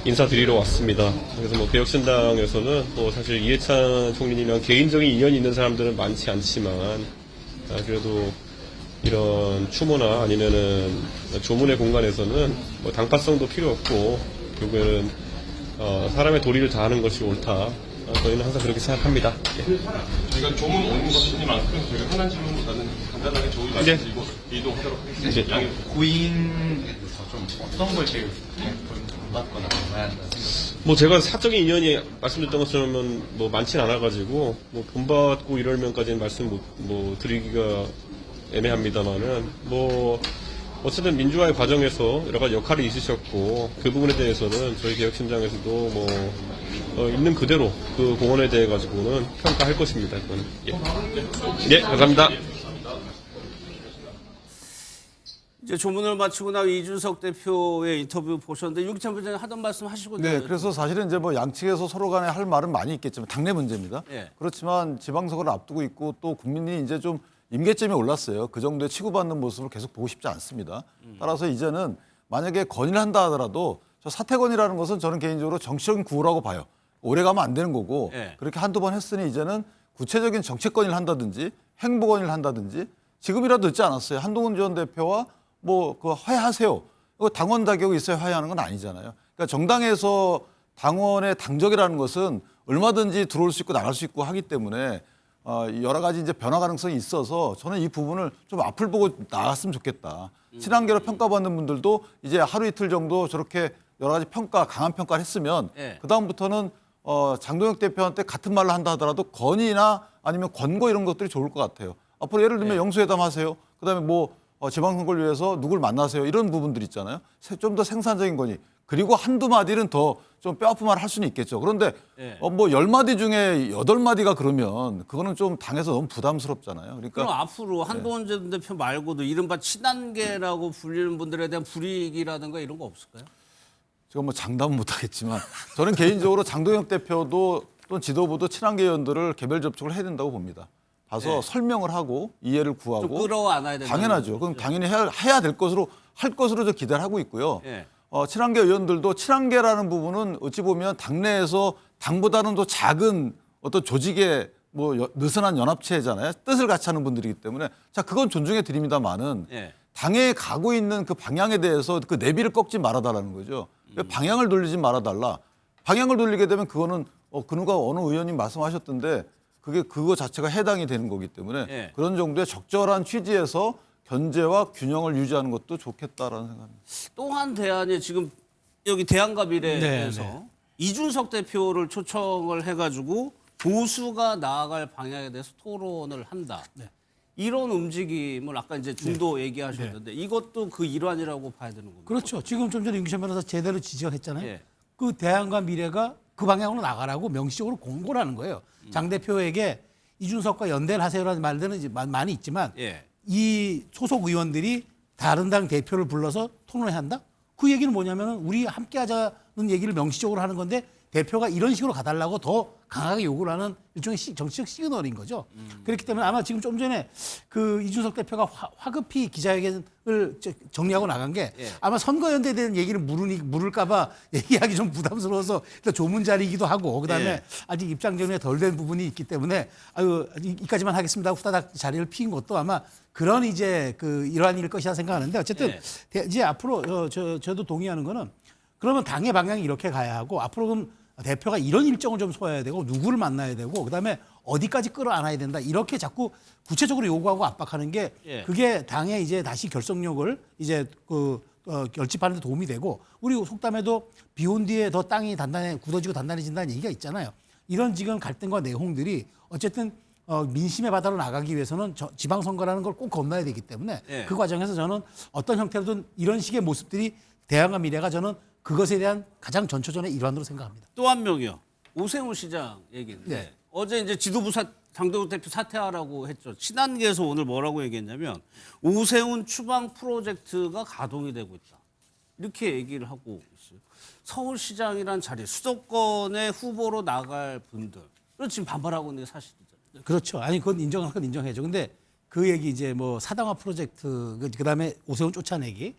인사드리러 왔습니다. 그래서 뭐 개혁신당에서는 뭐 사실 이해찬 총리님이랑 개인적인 인연이 있는 사람들은 많지 않지만 그래도 이런 추모나 아니면은 조문의 공간에서는 뭐 당파성도 필요 없고 결국에는 사람의 도리를 다하는 것이 옳다. 저희는 항상 그렇게 생각합니다. 저희가 조문 오는 것이니만큼 저희가 흔한 질문보다는 간단하게 조언 말씀드리고 이동하도록 하겠습니다. 구인에서 좀 어떤 걸 제일 받거나 뭐 제가 사적인 인연이 말씀드렸던 것처럼 뭐 많진 않아가지고 뭐 본받고 이럴 면까지는 말씀 못 드리기가 애매합니다만은 뭐 어쨌든 민주화의 과정에서 여러 가지 역할이 있으셨고 그 부분에 대해서는 저희 개혁신당에서도 뭐 있는 그대로 그 공헌에 대해 가지고는 평가할 것입니다. 그건. 예, 감사합니다. 이제 조문을 마치고 나서 이준석 대표의 인터뷰 보셨는데 윤기찬 부회장님 하던 말씀 하시고 네, 그래서 사실은 이제 뭐 양측에서 서로 간에 할 말은 많이 있겠지만 당내 문제입니다. 그렇지만 지방선거를 앞두고 있고 또 국민이 이제 좀 임계점이 올랐어요. 그 정도의 치고받는 모습을 계속 보고 싶지 않습니다. 따라서 이제는 만약에 건의를 한다 하더라도 저 사퇴건의라는 것은 저는 개인적으로 정치적인 구호라고 봐요. 오래 가면 안 되는 거고 그렇게 한두 번 했으니 이제는 구체적인 정책 건의를 한다든지 행보 건의를 한다든지 지금이라도 늦지 않았어요. 한동훈 전 대표와 뭐 그 화해하세요. 당원 자격이 있어야 화해하는 건 아니잖아요. 그러니까 정당에서 당원의 당적이라는 것은 얼마든지 들어올 수 있고 나갈 수 있고 하기 때문에 여러 가지 이제 변화 가능성이 있어서 저는 이 부분을 좀 앞을 보고 나갔으면 좋겠다. 친한계로 평가받는 분들도 이제 하루 이틀 정도 저렇게 여러 가지 강한 평가를 했으면 그 다음부터는 장동혁 대표한테 같은 말을 한다 하더라도 건의나 아니면 권고 이런 것들이 좋을 것 같아요. 앞으로 예를 들면 영수회담 하세요. 그다음에 뭐 지방선거를 위해서 누굴 만나세요. 이런 부분들 있잖아요. 좀 더 생산적인 건의. 그리고 한두 마디는 더 좀 뼈아픈 말을 할 수는 있겠죠. 그런데 뭐 10마디 중에 8마디가 그러면 그거는 좀 당에서 너무 부담스럽잖아요. 그러니까 그럼 앞으로 한동훈 전 대표 말고도 이른바 친한계라고 불리는 분들에 대한 불이익이라든가 이런 거 없을까요? 제가 뭐 장담은 못하겠지만 저는 개인적으로 장동혁 대표도 또 지도부도 친한계 의원들을 개별 접촉을 해야 된다고 봅니다. 가서 설명을 하고 이해를 구하고 좀 끌어안아야 된다. 당연하죠. 그럼 당연히 해야 될 것으로 할 것으로 저 기대를 하고 있고요. 친한계 의원들도 친한계라는 부분은 어찌 보면 당내에서 당보다는 더 작은 어떤 조직의 뭐 느슨한 연합체잖아요. 뜻을 같이 하는 분들이기 때문에 자 그건 존중해 드립니다만은 당에 가고 있는 그 방향에 대해서 그 내비를 꺾지 말아달라는 거죠. 방향을 돌리지 말아달라. 방향을 돌리게 되면 그거는 그누가 어느 의원님 말씀하셨던데 그거 자체가 해당이 되는 거기 때문에 예. 그런 정도의 적절한 취지에서 견제와 균형을 유지하는 것도 좋겠다라는 생각입니다. 또 한 대안이 지금 여기 대안과 미래에서 네, 네. 이준석 대표를 초청을 해가지고 보수가 나아갈 방향에 대해서 토론을 한다. 네. 이런 움직임을 아까 이제 중도 얘기하셨는데 이것도 그 일환이라고 봐야 되는 겁니다. 그렇죠. 지금 좀 전에 윤기찬 변호사 제대로 지적했잖아요. 예. 그 대안과 미래가 그 방향으로 나가라고 명시적으로 공고를 하는 거예요. 장 대표에게 이준석과 연대를 하세요라는 말들은 이제 많이 있지만 예. 이 소속 의원들이 다른 당 대표를 불러서 토론해야 한다? 그 얘기는 뭐냐면은 우리 함께 하자는 얘기를 명시적으로 하는 건데 대표가 이런 식으로 가달라고 더 강하게 요구를 하는 일종의 정치적 시그널인 거죠. 그렇기 때문에 아마 지금 좀 전에 그 이준석 대표가 화급히 기자회견을 정리하고 나간 게 예. 아마 선거연대에 대한 얘기를 물을까봐 얘기하기 좀 부담스러워서 일단 조문 자리이기도 하고 그다음에 예. 아직 입장 정리가 덜 된 부분이 있기 때문에 이까지만 하겠습니다 하고 후다닥 자리를 피인 것도 아마 그런 이제 그 일환일 것이라 생각하는데 어쨌든 이제 앞으로 저도 동의하는 거는 그러면 당의 방향이 이렇게 가야 하고 앞으로 그럼 대표가 이런 일정을 좀 소화해야 되고 누구를 만나야 되고 그다음에 어디까지 끌어안아야 된다 이렇게 자꾸 구체적으로 요구하고 압박하는 게 예. 그게 당의 이제 다시 결속력을 이제 결집하는 데 도움이 되고 우리 속담에도 비온 뒤에 더 땅이 굳어지고 단단해진다는 얘기가 있잖아요. 이런 지금 갈등과 내홍들이 어쨌든 민심의 바다로 나가기 위해서는 지방선거라는 걸 꼭 건너야 되기 때문에 예. 그 과정에서 저는 어떤 형태로든 이런 식의 모습들이 대안과 미래가 저는 그것에 대한 가장 전초전의 일환으로 생각합니다. 또 한 명이요. 오세훈 시장 얘기인데 네. 어제 이제 지도부 장동혁 대표 사퇴하라고 했죠. 친한계에서 오늘 뭐라고 얘기했냐면 오세훈 추방 프로젝트가 가동이 되고 있다. 이렇게 얘기를 하고 있어요. 서울시장이란 자리, 수도권의 후보로 나갈 분들은 지금 반발하고 있는 게 사실이잖아요. 그렇죠. 아니 그건 인정할 건 인정해줘. 근데 그 얘기 이제 뭐 사당화 프로젝트 그다음에 오세훈 쫓아내기.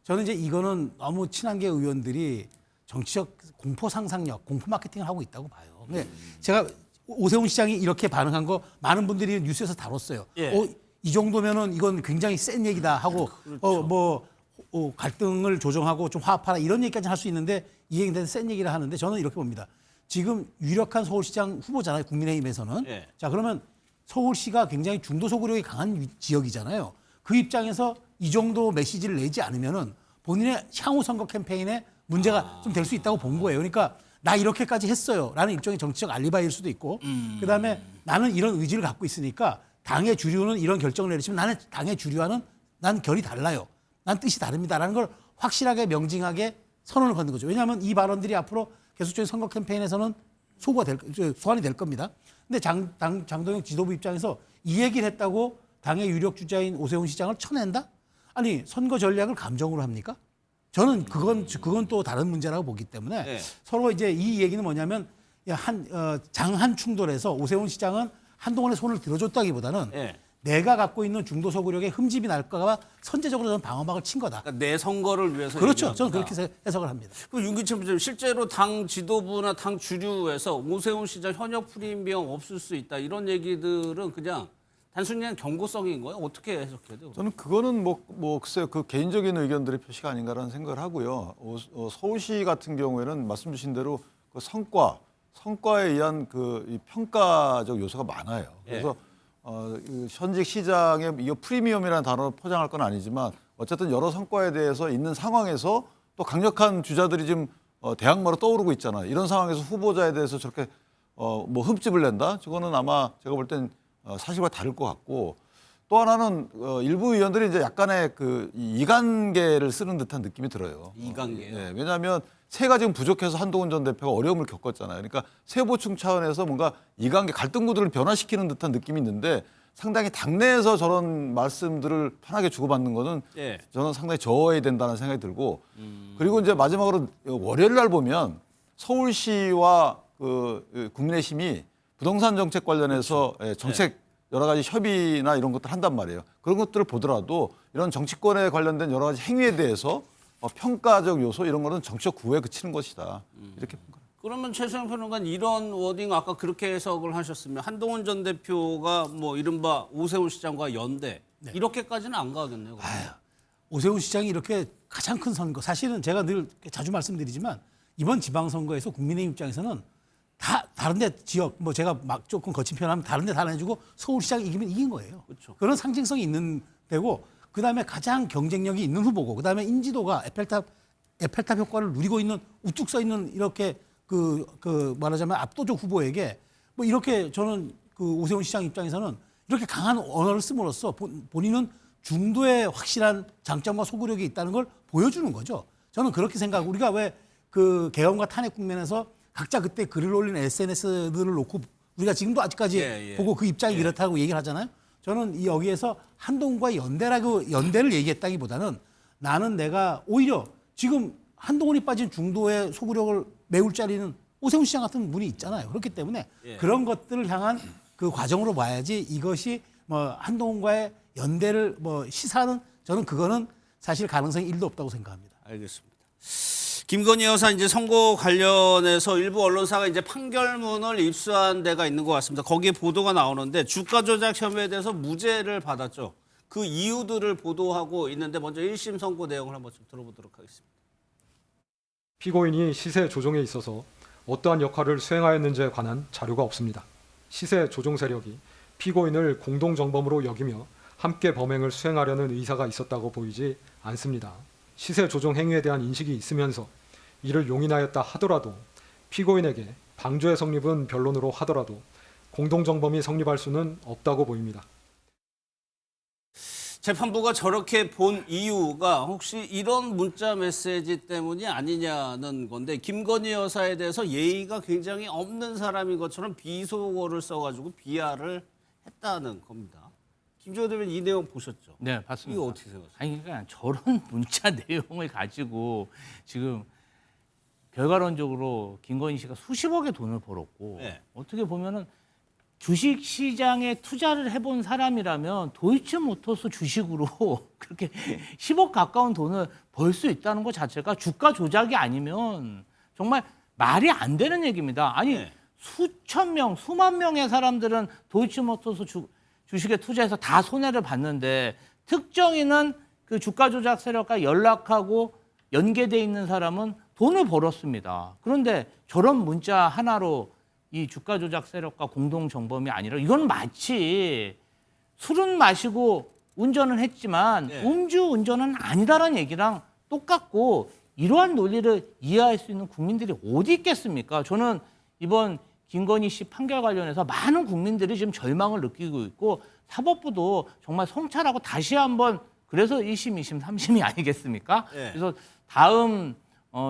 저는 이제 이거는 너무 친한계 의원들이 정치적 공포 상상력, 공포 마케팅을 하고 있다고 봐요. 근데 제가 오세훈 시장이 이렇게 반응한 거 많은 분들이 뉴스에서 다뤘어요. 예. 이 정도면은 이건 굉장히 센 얘기다 하고 그렇죠. 갈등을 조정하고 좀 화합하라 이런 얘기까지 할 수 있는데 이 얘기에 대해서 센 얘기를 하는데 저는 이렇게 봅니다. 지금 유력한 서울시장 후보잖아요. 국민의힘에서는. 예. 자 그러면 서울시가 굉장히 중도 소구력이 강한 지역이잖아요. 그 입장에서 이 정도 메시지를 내지 않으면은 본인의 향후 선거 캠페인에 문제가 좀 될 수 있다고 본 거예요. 그러니까 나 이렇게까지 했어요라는 일종의 정치적 알리바이일 수도 있고 그다음에 나는 이런 의지를 갖고 있으니까 당의 주류는 이런 결정을 내리시면 나는 당의 주류와는 난 결이 달라요. 난 뜻이 다릅니다라는 걸 확실하게 명징하게 선언을 걷는 거죠. 왜냐하면 이 발언들이 앞으로 계속적인 선거 캠페인에서는 소환이 될 겁니다. 근데 장동혁 지도부 입장에서 이 얘기를 했다고 당의 유력 주자인 오세훈 시장을 쳐낸다? 아니 선거 전략을 감정으로 합니까? 저는 그건 또 다른 문제라고 보기 때문에 네. 서로 이제 이 얘기는 뭐냐면 장한 충돌에서 오세훈 시장은 한동안에 손을 들어줬다기보다는 예. 내가 갖고 있는 중도 소구력에 흠집이 날까 봐 선제적으로 저는 방어막을 친 거다. 그러니까 내 선거를 위해서 그렇죠. 얘기한 저는 거다. 그렇게 해석을 합니다. 그 윤기철 부장님 실제로 당 지도부나 당 주류에서 오세훈 시장 현역 프리미엄 없을 수 있다 이런 얘기들은 그냥 단순히 그냥 경고성인 거예요? 어떻게 해석해야 돼요? 저는 그거는 글쎄요 그 개인적인 의견들의 표시가 아닌가라는 생각을 하고요. 서울시 같은 경우에는 말씀 주신 대로 그 성과에 의한 이 평가적 요소가 많아요. 그래서 현직 시장의 이거 프리미엄이라는 단어로 포장할 건 아니지만 어쨌든 여러 성과에 대해서 있는 상황에서 또 강력한 주자들이 지금 대항마로 떠오르고 있잖아요. 이런 상황에서 후보자에 대해서 저렇게 흠집을 낸다? 저거는 아마 제가 볼 땐 사실과 다를 것 같고 또 하나는 일부 의원들이 이제 약간의 이관계를 쓰는 듯한 느낌이 들어요. 이관계요? 예, 왜냐하면 세가 지금 부족해서 한동훈 전 대표가 어려움을 겪었잖아요. 그러니까 세 보충 차원에서 뭔가 이관계 갈등 구도를 변화시키는 듯한 느낌이 있는데 상당히 당내에서 저런 말씀들을 편하게 주고받는 거는 예. 저는 상당히 저어야 된다는 생각이 들고 그리고 이제 마지막으로 월요일 날 보면 서울시와 국민의힘이 부동산 정책 관련해서 그렇죠. 정책 여러 가지 협의나 이런 것들 한단 말이에요. 그런 것들을 보더라도 이런 정치권에 관련된 여러 가지 행위에 대해서 평가적 요소 이런 거는 정치적 구호에 그치는 것이다. 이렇게 본 거예요. 그러면 최수영 평론가는 이런 워딩 아까 그렇게 해석을 하셨으면 한동훈 전 대표가 이른바 오세훈 시장과 연대 이렇게까지는 안 가겠네요. 오세훈 시장이 이렇게 가장 큰 선거, 사실은 제가 늘 자주 말씀드리지만 이번 지방선거에서 국민의힘 입장에서는 다 다른데 지역 뭐 제가 막 조금 거친 표현하면 다른데 다 내주고 서울시장 이기면 이긴 거예요. 그렇죠. 그런 상징성이 있는 데고 그다음에 가장 경쟁력이 있는 후보고 그다음에 인지도가 에펠탑 효과를 누리고 있는 우뚝 서 있는 이렇게 그 말하자면 압도적 후보에게 뭐 이렇게 저는 그 오세훈 시장 입장에서는 이렇게 강한 언어를 씀으로써 본인은 중도에 확실한 장점과 소구력이 있다는 걸 보여주는 거죠. 저는 그렇게 생각하고 우리가 왜 그 계엄과 탄핵 국면에서 각자 그때 글을 올린 SNS들을 놓고 우리가 지금도 아직까지 보고 그 입장이 이렇다고 얘기를 하잖아요. 저는 이 여기에서 한동훈과 연대를 얘기했다기보다는 나는 내가 오히려 지금 한동훈이 빠진 중도의 소구력을 메울 자리는 오세훈 시장 같은 분이 있잖아요. 그렇기 때문에 그런 것들을 향한 그 과정으로 봐야지 이것이 뭐 한동훈과의 연대를 뭐 시사하는 저는 그거는 사실 가능성이 1도 없다고 생각합니다. 알겠습니다. 김건희 여사 이제 선거 관련해서 일부 언론사가 이제 판결문을 입수한 데가 있는 것 같습니다. 거기에 보도가 나오는데 주가 조작 혐의에 대해서 무죄를 받았죠. 그 이유들을 보도하고 있는데 먼저 1심 선고 내용을 한번 좀 들어보도록 하겠습니다. 피고인이 시세 조정에 있어서 어떠한 역할을 수행하였는지에 관한 자료가 없습니다. 시세 조종 세력이 피고인을 공동정범으로 여기며 함께 범행을 수행하려는 의사가 있었다고 보이지 않습니다. 시세 조종 행위에 대한 인식이 있으면서 이를 용인하였다 하더라도 피고인에게 방조의 성립은 변론으로 하더라도 공동정범이 성립할 수는 없다고 보입니다. 재판부가 저렇게 본 이유가 혹시 이런 문자 메시지 때문이 아니냐는 건데 김건희 여사에 대해서 예의가 굉장히 없는 사람인 것처럼 비속어를 써가지고 비하를 했다는 겁니다. 김종호 대변인 이 내용 보셨죠? 네, 봤습니다. 이거 어떻게 생각하세요? 아니 그러니까 저런 문자 내용을 가지고 지금 결과론적으로 김건희 씨가 수십억의 돈을 벌었고 어떻게 보면은 주식 시장에 투자를 해본 사람이라면 도이치모터스 주식으로 그렇게 10억 가까운 돈을 벌 수 있다는 것 자체가 주가 조작이 아니면 정말 말이 안 되는 얘기입니다. 아니 수천 명, 수만 명의 사람들은 도이치모터스 주식에 투자해서 다 손해를 봤는데 특정인은 그 주가 조작 세력과 연락하고 연계돼 있는 사람은 돈을 벌었습니다. 그런데 저런 문자 하나로 이 주가 조작 세력과 공동 정범이 아니라 이건 마치 술은 마시고 운전은 했지만 음주 운전은 아니다라는 얘기랑 똑같고 이러한 논리를 이해할 수 있는 국민들이 어디 있겠습니까? 저는 이번 김건희 씨 판결 관련해서 많은 국민들이 지금 절망을 느끼고 있고 사법부도 정말 성찰하고 다시 한번 그래서 1심, 2심, 3심이 아니겠습니까? 그래서 다음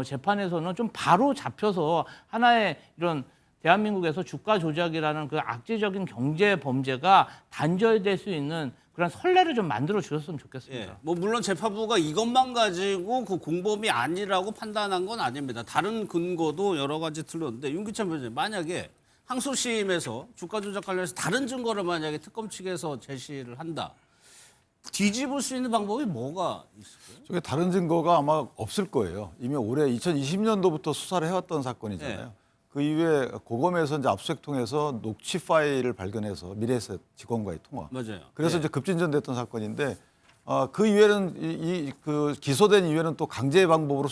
재판에서는 좀 바로 잡혀서 하나의 이런 대한민국에서 주가 조작이라는 그 악질적인 경제 범죄가 단절될 수 있는 그런 선례를 좀 만들어 주셨으면 좋겠습니다. 뭐 물론 재판부가 이것만 가지고 그 공범이 아니라고 판단한 건 아닙니다. 다른 근거도 여러 가지 들었는데 윤기찬 변호사님 만약에 항소심에서 주가 조작 관련해서 다른 증거를 만약에 특검 측에서 제시를 한다. 뒤집을 수 있는 방법이 뭐가 있을까요? 저게 다른 증거가 아마 없을 거예요. 이미 올해 2020년도부터 수사를 해왔던 사건이잖아요. 그 이후에 고검에서 이제 압수수색 통해서 녹취 파일을 발견해서 미래에셋 직원과의 통화. 맞아요. 그래서 이제 급진전됐던 사건인데 그 이후에는 그 기소된 이후에는 또 강제 방법으로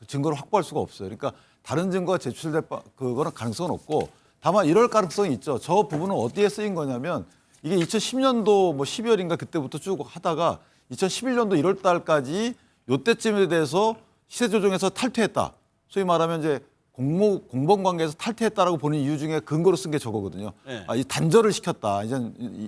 증거를 확보할 수가 없어요. 그러니까 다른 증거가 제출될 그거는 가능성은 없고 다만 이럴 가능성이 있죠. 저 부분은 어디에 쓰인 거냐면 이게 2010년도 뭐 12월인가 그때부터 쭉 하다가 2011년도 1월 달까지 요때쯤에 대해서 시세 조정에서 탈퇴했다. 소위 말하면 이제 공범 관계에서 탈퇴했다라고 보는 이유 중에 근거로 쓴 게 저거거든요. 이 단절을 시켰다. 이제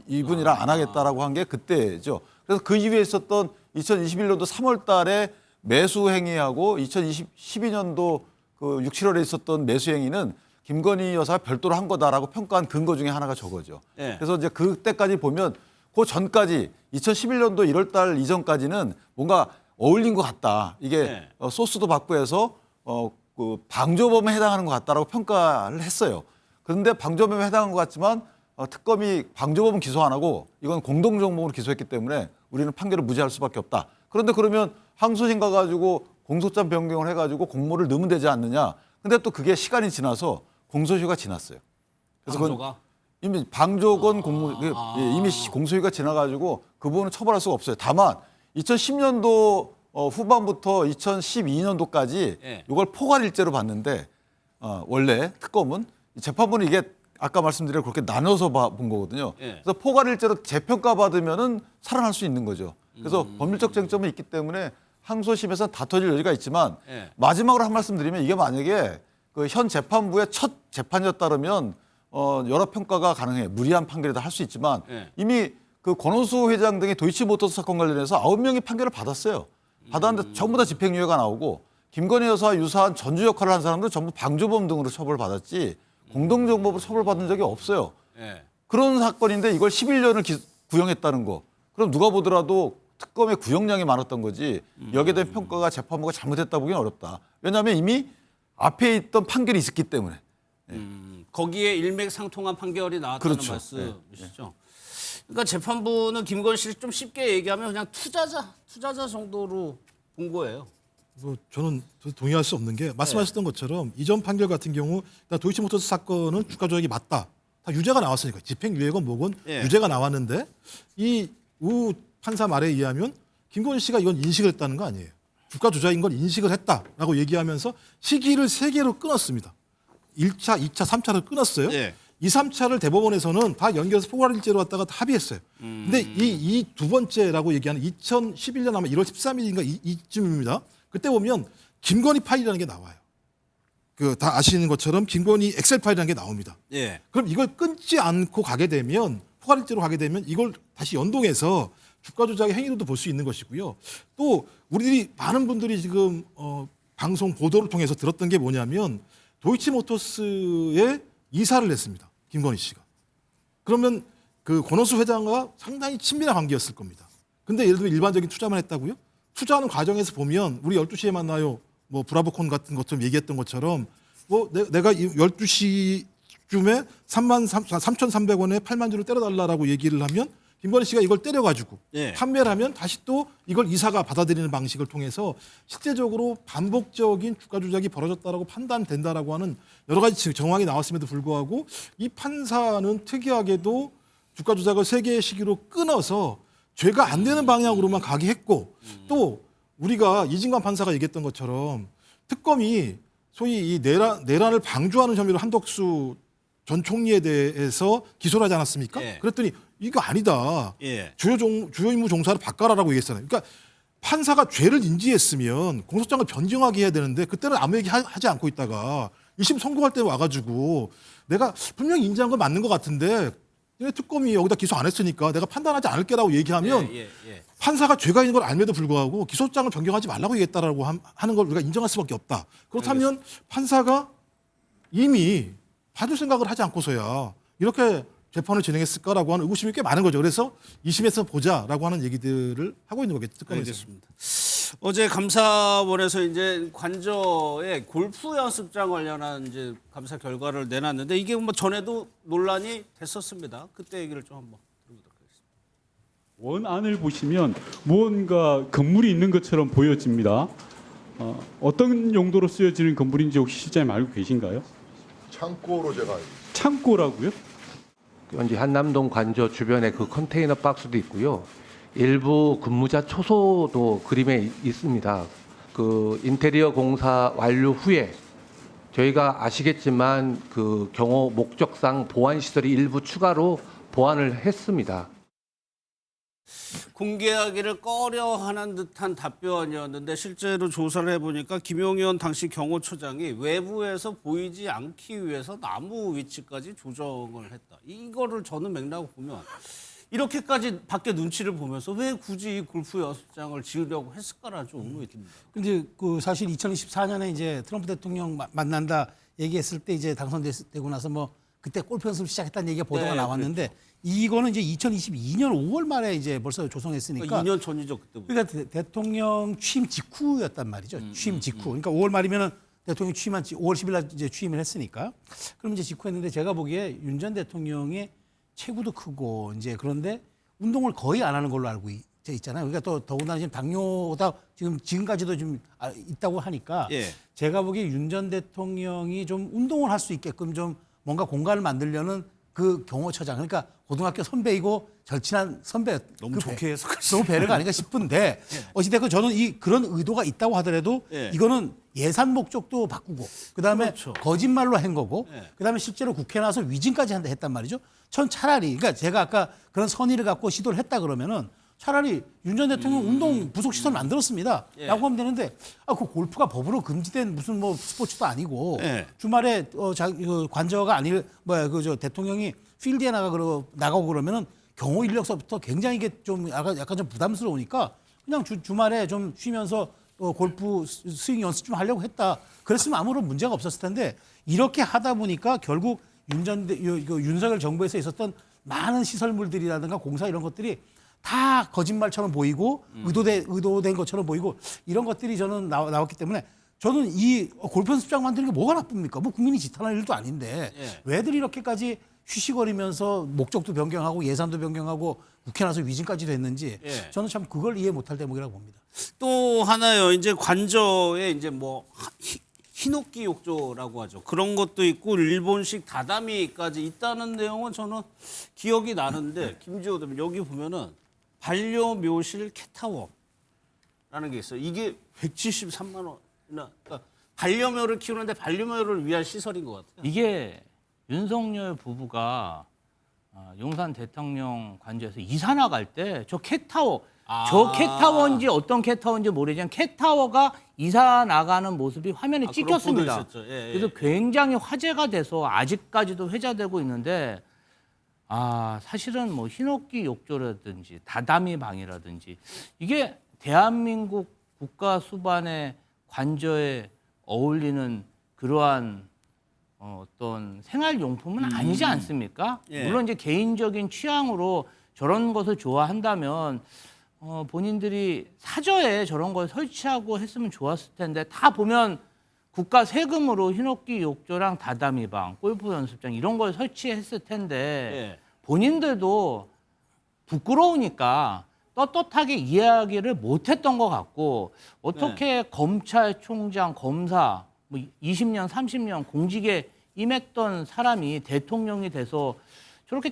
이분이랑 안 하겠다라고 한 게 그때죠. 그래서 그 이후에 있었던 2021년도 3월 달에 매수 행위하고 2012년도 그 6, 7월에 있었던 매수 행위는 김건희 여사가 별도로 한 거다라고 평가한 근거 중에 하나가 저거죠. 그래서 이제 그때까지 보면 그 전까지 2011년도 1월 달 이전까지는 뭔가 어울린 것 같다. 이게 소스도 받고 해서 그 방조범에 해당하는 것 같다라고 평가를 했어요. 그런데 방조범에 해당한 것 같지만 특검이 방조범은 기소 안 하고 이건 공동정범으로 기소했기 때문에 우리는 판결을 무죄할 수밖에 없다. 그런데 그러면 항소심 가가지고 공소장 변경을 해가지고 공모를 넣으면 되지 않느냐. 근데 또 그게 시간이 지나서 공소시효가 지났어요. 그래서 그건 이미 방조건 이미 공소시효가 지나가지고 그 부분은 처벌할 수가 없어요. 다만 2010년도 후반부터 2012년도까지 예. 이걸 포괄일제로 봤는데 원래 특검은 재판부는 이게 아까 말씀드린 그렇게 나눠서 본 거거든요. 예. 그래서 포괄일제로 재평가 받으면은 살아날 수 있는 거죠. 그래서 법률적 쟁점은 있기 때문에 항소심에서 다퉈질 여지가 있지만 예. 마지막으로 한 말씀 드리면 이게 만약에 그 현 재판부의 첫 재판이었다면 여러 평가가 가능해 무리한 판결이다 할 수 있지만 예. 이미 그 권오수 회장 등의 도이치모터스 사건 관련해서 9명이 판결을 받았어요. 받았는데 전부 다 집행유예가 나오고 김건희 여사와 유사한 전주 역할을 한 사람들은 전부 방조범 등으로 처벌받았지 공동정범으로 처벌받은 적이 없어요. 예. 그런 사건인데 이걸 11년을 구형했다는 거. 그럼 누가 보더라도 특검의 구형량이 많았던 거지 여기에 대한 평가가 재판부가 잘못했다 보기는 어렵다. 왜냐하면 이미 앞에 있던 판결이 있었기 때문에. 거기에 일맥상통한 판결이 나왔다는 그렇죠. 말씀이시죠. 그러니까 재판부는 김건희 씨를 좀 쉽게 얘기하면 그냥 투자자 정도로 본 거예요. 뭐 저는 동의할 수 없는 게 말씀하셨던 것처럼 이전 판결 같은 경우 도이치모터스 사건은 주가 조작이 맞다. 다 유죄가 나왔으니까 집행유예건 뭐건 예. 유죄가 나왔는데 이 우 판사 말에 의하면 김건희 씨가 이건 인식을 했다는 거 아니에요. 주가 조작인 걸 인식을 했다라고 얘기하면서 시기를 3개로 끊었습니다. 1차, 2차, 3차를 끊었어요. 예. 2, 3차를 대법원에서는 다 연결해서 포괄일제로 왔다가 다 합의했어요. 근데 이 두 번째라고 얘기하는 2011년 아마 1월 13일인가 이쯤입니다. 그때 보면 김건희 파일이라는 게 나와요. 그 다 아시는 것처럼 김건희 엑셀 파일이라는 게 나옵니다. 예. 그럼 이걸 끊지 않고 가게 되면 포괄일제로 가게 되면 이걸 다시 연동해서 주가 조작의 행위로도 볼 수 있는 것이고요. 또 우리들이 많은 분들이 지금 방송 보도를 통해서 들었던 게 뭐냐면 도이치모터스에 이사를 했습니다. 김건희 씨가. 그러면 그 권오수 회장과 상당히 친밀한 관계였을 겁니다. 근데 예를 들면 일반적인 투자만 했다고요? 투자하는 과정에서 보면 우리 12시에 만나요. 뭐 브라보콘 같은 것처럼 얘기했던 것처럼 뭐 내가 12시쯤에 3,300원에 8만 주를 때려달라고 얘기를 하면 김건희 씨가 이걸 때려가지고 예. 판매를 하면 다시 또 이걸 이사가 받아들이는 방식을 통해서 실제적으로 반복적인 주가 조작이 벌어졌다라고 판단된다라고 하는 여러 가지 정황이 나왔음에도 불구하고 이 판사는 특이하게도 주가 조작을 3개의 시기로 끊어서 죄가 안 되는 방향으로만 가게 했고 또 우리가 이진관 판사가 얘기했던 것처럼 특검이 소위 이 내란을 방조하는 혐의로 한덕수 전 총리에 대해서 기소를 하지 않았습니까? 예. 그랬더니 이거 아니다. 예. 주요 임무 종사를 바꿔라라고 얘기했잖아요. 그러니까 판사가 죄를 인지했으면 공소장을 변경하게 해야 되는데 그때는 아무 얘기 하지 않고 있다가 1심 선고할 때 와가지고 내가 분명히 인지한 건 맞는 것 같은데 특검이 여기다 기소 안 했으니까 내가 판단하지 않을게라고 얘기하면 예. 판사가 죄가 있는 걸 알면도 불구하고 기소장을 변경하지 말라고 얘기했다라고 하는 걸 우리가 인정할 수밖에 없다. 그렇다면 판사가 이미 봐줄 생각을 하지 않고서야 이렇게 재판을 진행했을까라고 하는 의구심이 꽤 많은 거죠. 그래서 2심에서 보자라고 하는 얘기들을 하고 있는 거겠죠. 특검에서. 알겠습니다. 어제 감사원에서 이제 관저의 골프 연습장 관련한 이제 감사 결과를 내놨는데 이게 뭐 전에도 논란이 됐었습니다. 그때 얘기를 좀 한번 들어보도록 하겠습니다. 원안을 보시면 무언가 건물이 있는 것처럼 보여집니다. 어떤 용도로 쓰여지는 건물인지 혹시 실장님 알고 계신가요? 창고로 제가 창고라고요? 현재 한남동 관저 주변에 그 컨테이너 박스도 있고요. 일부 근무자 초소도 그림에 있습니다. 그 인테리어 공사 완료 후에 저희가 아시겠지만 그 경호 목적상 보안 시설이 일부 추가로 보완을 했습니다. 공개하기를 꺼려하는 듯한 답변이었는데 실제로 조사를 해보니까 김용현 당시 경호처장이 외부에서 보이지 않기 위해서 나무 위치까지 조정을 했다. 이거를 저는 맥락을 보면 이렇게까지 밖에 눈치를 보면서 왜 굳이 골프 연습장을 지으려고 했을까라는 좀 의문이 듭니다. 근데 그 사실 2024년에 이제 트럼프 대통령 만난다 얘기했을 때 이제 당선되고 나서 뭐 그때 골프 연습을 시작했다는 얘기가 보도가 나왔는데 그렇죠. 이거는 이제 2022년 5월 말에 이제 벌써 조성했으니까 2년 전이죠 그때부터. 그러니까 대통령 취임 직후였단 말이죠. 취임 직후. 그러니까 5월 말이면은 대통령 취임한 5월 10일 날 이제 취임을 했으니까 그럼 이제 직후했는데 제가 보기에 윤 전 대통령의 체구도 크고 이제 그런데 운동을 거의 안 하는 걸로 알고 있잖아요. 그러니까 또 더군다나 지금 당뇨다 지금까지도 좀 있다고 하니까 제가 보기에 윤 전 대통령이 좀 운동을 할 수 있게끔 좀 뭔가 공간을 만들려는 그 경호처장 그러니까 고등학교 선배이고 절친한 선배 너무 좋게 해석할 수 너무 배려가 아닌가 싶은데 어찌됐건 저는 그런 의도가 있다고 하더라도 예. 이거는 예산 목적도 바꾸고 그다음에 그렇죠. 거짓말로 한 거고 예. 그다음에 실제로 국회에 나와서 위증까지 했단 말이죠. 전 차라리 그러니까 제가 아까 그런 선의를 갖고 시도를 했다 그러면은 차라리 윤 전 대통령 운동 부속 시설 만들었습니다. 예. 라고 하면 되는데 그 골프가 법으로 금지된 무슨 뭐 스포츠도 아니고 예. 주말에 관저가 아닐 대통령이 필드에 나가고 그러면은 경호 인력서부터 굉장히 이게 좀 약간 좀 부담스러우니까 그냥 주말에 좀 쉬면서 골프 스윙 연습 좀 하려고 했다. 그랬으면 아무런 문제가 없었을 텐데 이렇게 하다 보니까 결국 윤석열 정부에서 있었던 많은 시설물들이라든가 공사 이런 것들이 다 거짓말처럼 보이고 의도된 것처럼 보이고 이런 것들이 저는 나왔기 때문에 저는 이 골프 연습장 만드는 게 뭐가 나쁩니까? 뭐 국민이 지탄할 일도 아닌데 예. 왜들 이렇게까지 쉬쉬거리면서 목적도 변경하고 예산도 변경하고 국회 나서 위증까지도 했는지 예. 저는 참 그걸 이해 못할 대목이라고 봅니다. 또 하나요. 이제 관저에 이제 뭐 히노키 욕조라고 하죠. 그런 것도 있고 일본식 다다미까지 있다는 내용은 저는 기억이 나는데 김지호 대변인 여기 보면은 반려묘실 캣타워라는 게 있어요. 이게 173만 원이나 그러니까 반려묘를 키우는데 반려묘를 위한 시설인 것 같아요. 이게 윤석열 부부가 용산 대통령 관저에서 이사 나갈 때 저 캣타워 저 캣타워인지 어떤 캣타워인지 모르지만 캣타워가 이사 나가는 모습이 화면에 찍혔습니다. 예, 예. 그래서 굉장히 화제가 돼서 아직까지도 회자되고 있는데 사실은 뭐 히노키 욕조라든지 다다미 방이라든지 이게 대한민국 국가 수반의 관저에 어울리는 그러한 어떤 생활용품은 아니지 않습니까? 예. 물론 이제 개인적인 취향으로 저런 것을 좋아한다면 본인들이 사저에 저런 걸 설치하고 했으면 좋았을 텐데 다 보면 국가 세금으로 히노키 욕조랑 다다미방, 골프 연습장 이런 걸 설치했을 텐데 예. 본인들도 부끄러우니까 떳떳하게 이야기를 못했던 것 같고 어떻게 검찰총장, 검사 뭐 20년, 30년 공직에 임했던 사람이 대통령이 돼서 저렇게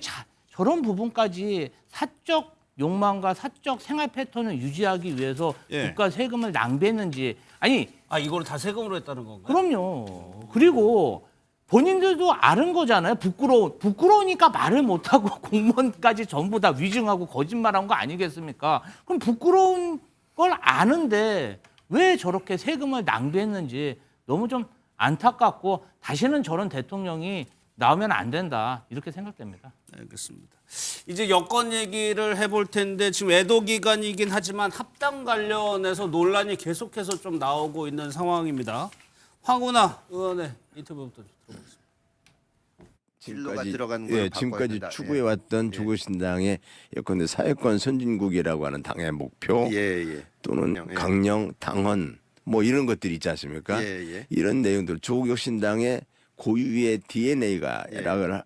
저런 부분까지 사적 욕망과 사적 생활 패턴을 유지하기 위해서 예. 국가 세금을 낭비했는지 아니 이걸 다 세금으로 했다는 건가요? 그럼요. 그리고 본인들도 아는 거잖아요. 부끄러우니까 말을 못하고 공무원까지 전부 다 위증하고 거짓말한 거 아니겠습니까? 그럼 부끄러운 걸 아는데 왜 저렇게 세금을 낭비했는지 너무 좀 안타깝고 다시는 저런 대통령이 나오면 안 된다 이렇게 생각됩니다. 알겠습니다. 이제 여권 얘기를 해볼 텐데 지금 애도 기간이긴 하지만 합당 관련해서 논란이 계속해서 좀 나오고 있는 상황입니다. 황운하 의원의 인터뷰부터 들어보겠습니다. 지금까지 추구해왔던 조국신당의 예컨대 사회권 선진국이라고 하는 당의 목표 또는 강령, 당헌 뭐 이런 것들이 있지 않습니까? 이런 내용들 조국신당의 고유의 DNA가라고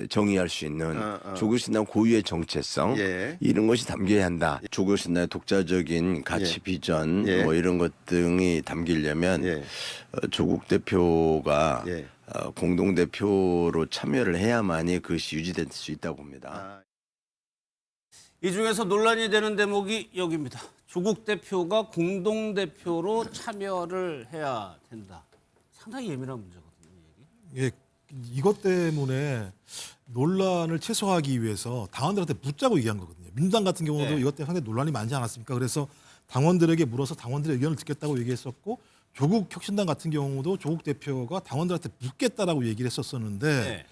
정의할 수 있는 조국신당 고유의 정체성 이런 것이 담겨야 한다. 조국신당의 독자적인 가치 비전 뭐 이런 것 등이 담기려면 조국 대표가 공동대표로 참여를 해야만이 그것이 유지될 수 있다고 봅니다. 이 중에서 논란이 되는 대목이 여기입니다. 조국 대표가 공동대표로 참여를 해야 된다. 상당히 예민한 문제거든요. 예, 이것 때문에 논란을 최소화하기 위해서 당원들한테 묻자고 얘기한 거거든요. 민주당 같은 경우도 이것 때문에 상당히 논란이 많지 않았습니까? 그래서 당원들에게 물어서 당원들의 의견을 듣겠다고 얘기했었고 조국 혁신당 같은 경우도 조국 대표가 당원들한테 묻겠다라고 얘기를 했었었는데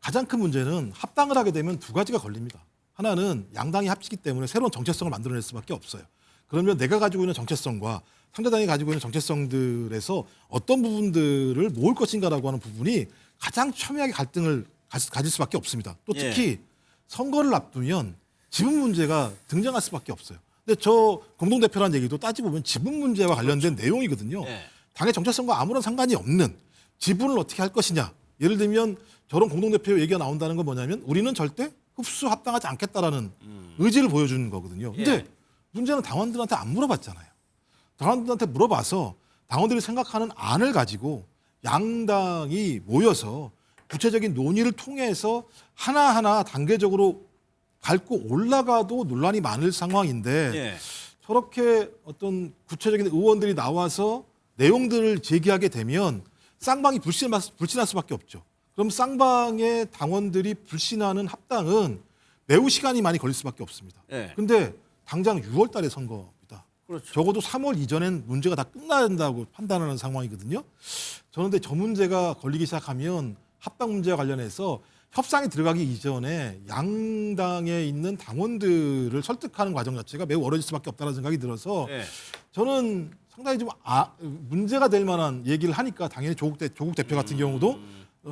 가장 큰 문제는 합당을 하게 되면 두 가지가 걸립니다. 하나는 양당이 합치기 때문에 새로운 정체성을 만들어낼 수밖에 없어요. 그러면 내가 가지고 있는 정체성과 상대당이 가지고 있는 정체성들에서 어떤 부분들을 모을 것인가라고 하는 부분이 가장 첨예하게 갈등을 가질 수밖에 없습니다. 또 특히 선거를 앞두면 지분 문제가 등장할 수밖에 없어요. 근데 저 공동대표라는 얘기도 따지고 보면 지분 문제와 관련된 내용이거든요. 당의 정체성과 아무런 상관이 없는 지분을 어떻게 할 것이냐. 예를 들면 저런 공동대표 얘기가 나온다는 건 뭐냐면 우리는 절대 흡수 합당하지 않겠다라는 의지를 보여주는 거거든요. 근데 문제는 당원들한테 안 물어봤잖아요. 당원들한테 물어봐서 당원들이 생각하는 안을 가지고 양당이 모여서 구체적인 논의를 통해서 하나하나 단계적으로 밟고 올라가도 논란이 많을 상황인데 예. 저렇게 어떤 구체적인 의원들이 나와서 내용들을 제기하게 되면 쌍방이 불신할 수밖에 없죠. 그럼 쌍방의 당원들이 불신하는 합당은 매우 시간이 많이 걸릴 수밖에 없습니다. 예. 근데 당장 6월 달에 선거입니다. 그렇죠. 적어도 3월 이전엔 문제가 다 끝나야 된다고 판단하는 상황이거든요. 저는 근데 저 문제가 걸리기 시작하면 합당 문제와 관련해서 협상에 들어가기 이전에 양당에 있는 당원들을 설득하는 과정 자체가 매우 어려질 수밖에 없다는 생각이 들어서 예. 저는 상당히 좀 문제가 될 만한 얘기를 하니까 당연히 조국 대표 같은 경우도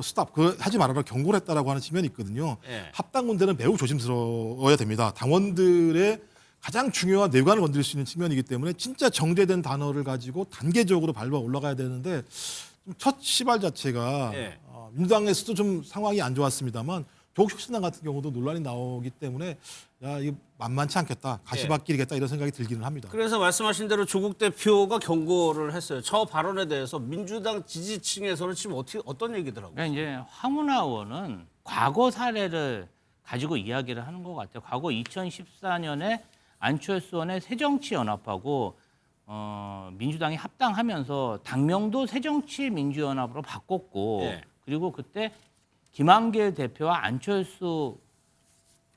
스탑, 하지 말아라 경고를 했다라고 하는 측면이 있거든요. 예. 합당 문제는 매우 조심스러워야 됩니다. 당원들의 가장 중요한 뇌관을 건드릴 수 있는 측면이기 때문에 진짜 정제된 단어를 가지고 단계적으로 밟아 올라가야 되는데 첫 시발 자체가 예. 민주당에서도 좀 상황이 안 좋았습니다만 조국 혁신당 같은 경우도 논란이 나오기 때문에 야 이거 만만치 않겠다, 가시밭길이겠다 이런 생각이 들기는 합니다. 그래서 말씀하신 대로 조국 대표가 경고를 했어요. 저 발언에 대해서 민주당 지지층에서는 지금 어떤 얘기들 하고 그러니까 이제 황운하 의원은 과거 사례를 가지고 이야기를 하는 것 같아요. 과거 2014년에 안철수 의원의 새정치연합하고 민주당이 합당하면서 당명도 새정치민주연합으로 바꿨고 예. 그리고 그때 김한길 대표와 안철수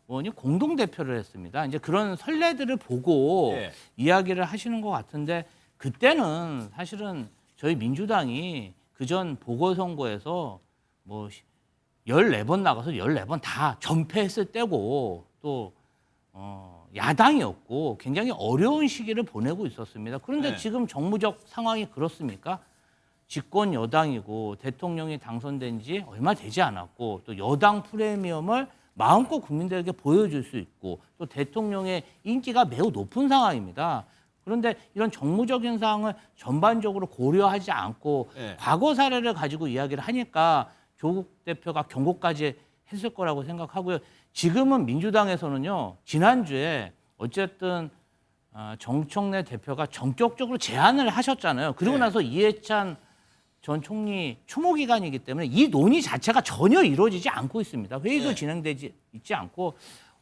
의원이 공동 대표를 했습니다. 이제 그런 선례들을 보고 예. 이야기를 하시는 것 같은데 그때는 사실은 저희 민주당이 그전 보궐선거에서 뭐 14번 나가서 14번 다 전패했을 때고 또 야당이었고 굉장히 어려운 시기를 보내고 있었습니다. 그런데 네. 지금 정무적 상황이 그렇습니까? 집권 여당이고 대통령이 당선된 지 얼마 되지 않았고 또 여당 프리미엄을 마음껏 국민들에게 보여줄 수 있고 또 대통령의 인기가 매우 높은 상황입니다. 그런데 이런 정무적인 사항을 전반적으로 고려하지 않고 네. 과거 사례를 가지고 이야기를 하니까 조국 대표가 경고까지 했을 거라고 생각하고요. 지금은 민주당에서는요. 지난주에 어쨌든 정청래 대표가 전격적으로 제안을 하셨잖아요. 그리고 네. 나서 이해찬 전 총리 추모 기간이기 때문에 이 논의 자체가 전혀 이루어지지 않고 있습니다. 회의도 네. 진행되지 있지 않고